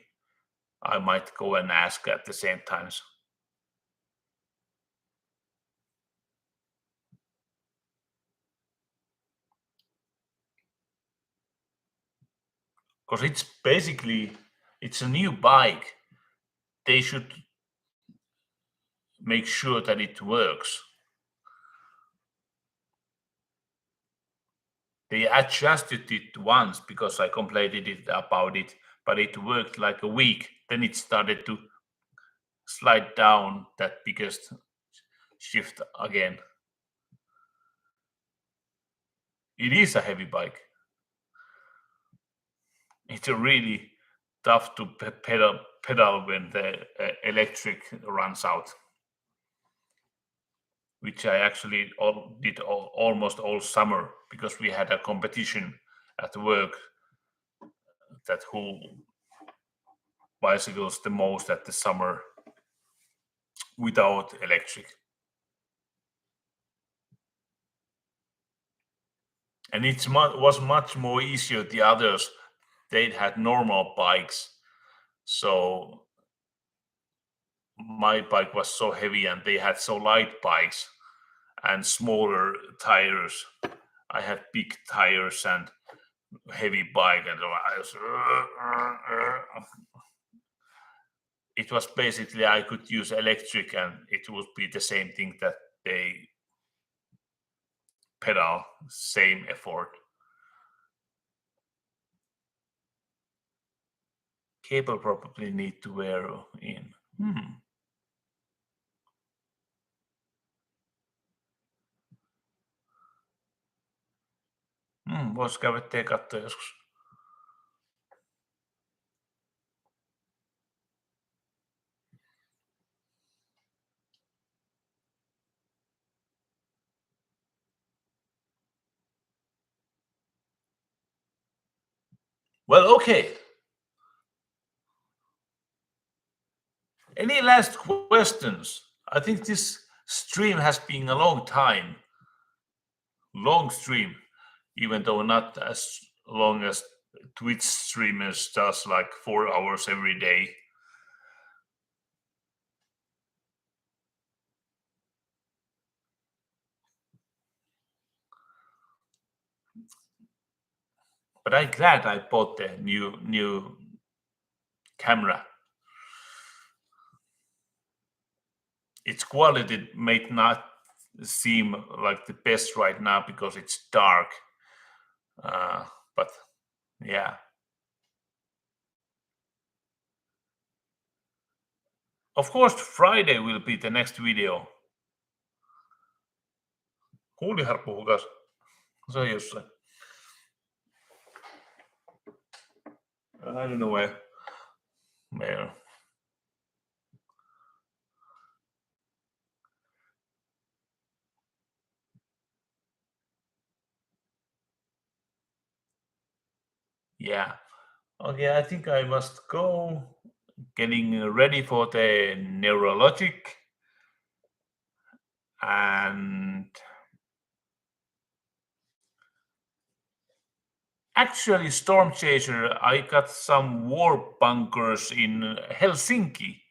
S1: I might go and ask at the same times. Because it's a new bike. They should make sure that it works. They adjusted it once because I complained about it, but it worked like a week. Then it started to slide down that biggest shift again. It is a heavy bike. It's a really tough to pedal when the electric runs out, which I actually did almost all summer because we had a competition at work that who bicycles the most at the summer without electric. And it was much more easier. The others, they had normal bikes. So my bike was so heavy and they had so light bikes and smaller tires. I had big tires and heavy bike, and it was basically I could use electric and it would be the same thing that they pedal, same effort. Cable probably need to wear in. Voisi käydä katsoa joskus. Well, okay. Any last questions? I think this stream has been a long time. Long stream, even though not as long as Twitch streamers does, like 4 hours every day. But I'm glad I bought the new camera. Its quality may not seem like the best right now because it's dark. But yeah. Of course, Friday will be the next video. Huulihar puhukas. Se on jossain. I don't know where. Yeah. Okay, I think I must go. Getting ready for the neurologic. And actually, Storm Chaser, I got some war bunkers in Helsinki.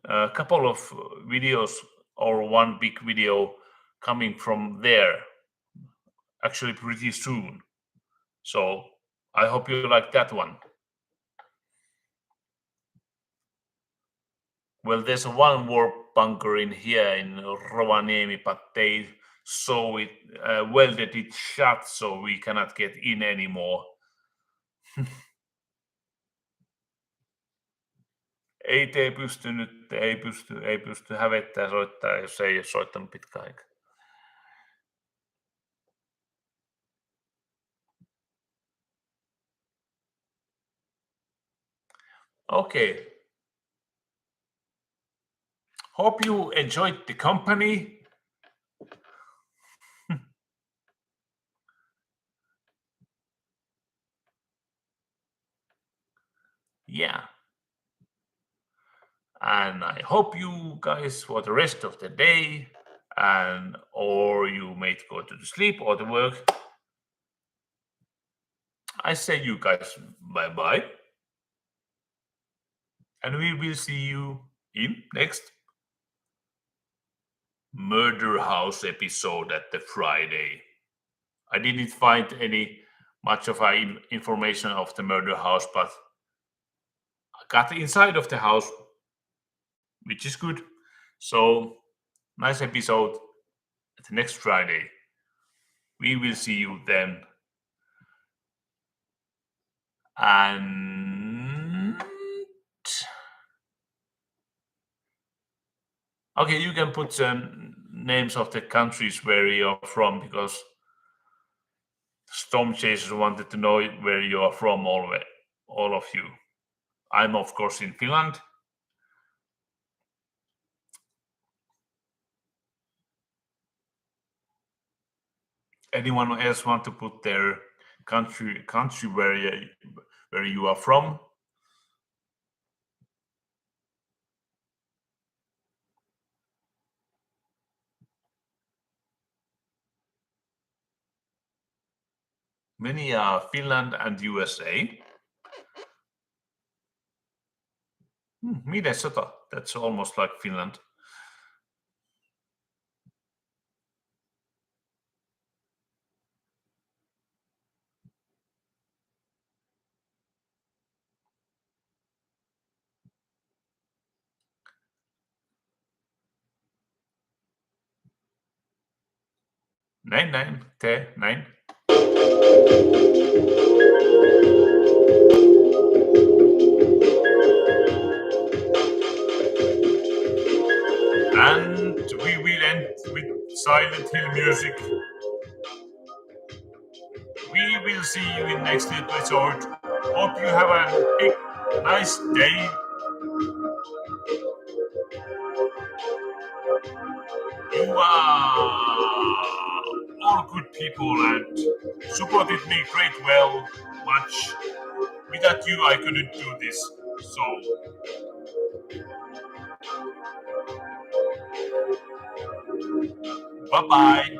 S1: A couple of videos or one big video coming from there, actually pretty soon. So I hope you like that one. Well, there's one more bunker in here in Rovaniemi, but they saw it, welded it shut, so we cannot get in anymore. Ei pysty nyt, ei pysty hävettää soittaa, jos ei ole soittanut pitkään aikaa. Okay. Hope you enjoyed the company. Yeah. And I hope you guys for the rest of the day or you may go to the sleep or the work. I say you guys bye-bye. And we will see you in next Murder House episode at the Friday. I didn't find any much of information of the murder house, but I got the inside of the house, which is good. So nice episode at the next Friday. We will see you then. And okay, you can put some names of the countries where you're from, because Storm Chasers wanted to know where you are from, all of you. I'm of course in Finland. Anyone else want to put their country where you are from? Many are Finland and USA. Minnesota, that's almost like Finland. Näin, te, näin. And we will end with Silent Hill music. We will see you in next episode. Hope you have a nice day. You are all good people and supported me great well much. Without you I couldn't do this. So bye-bye.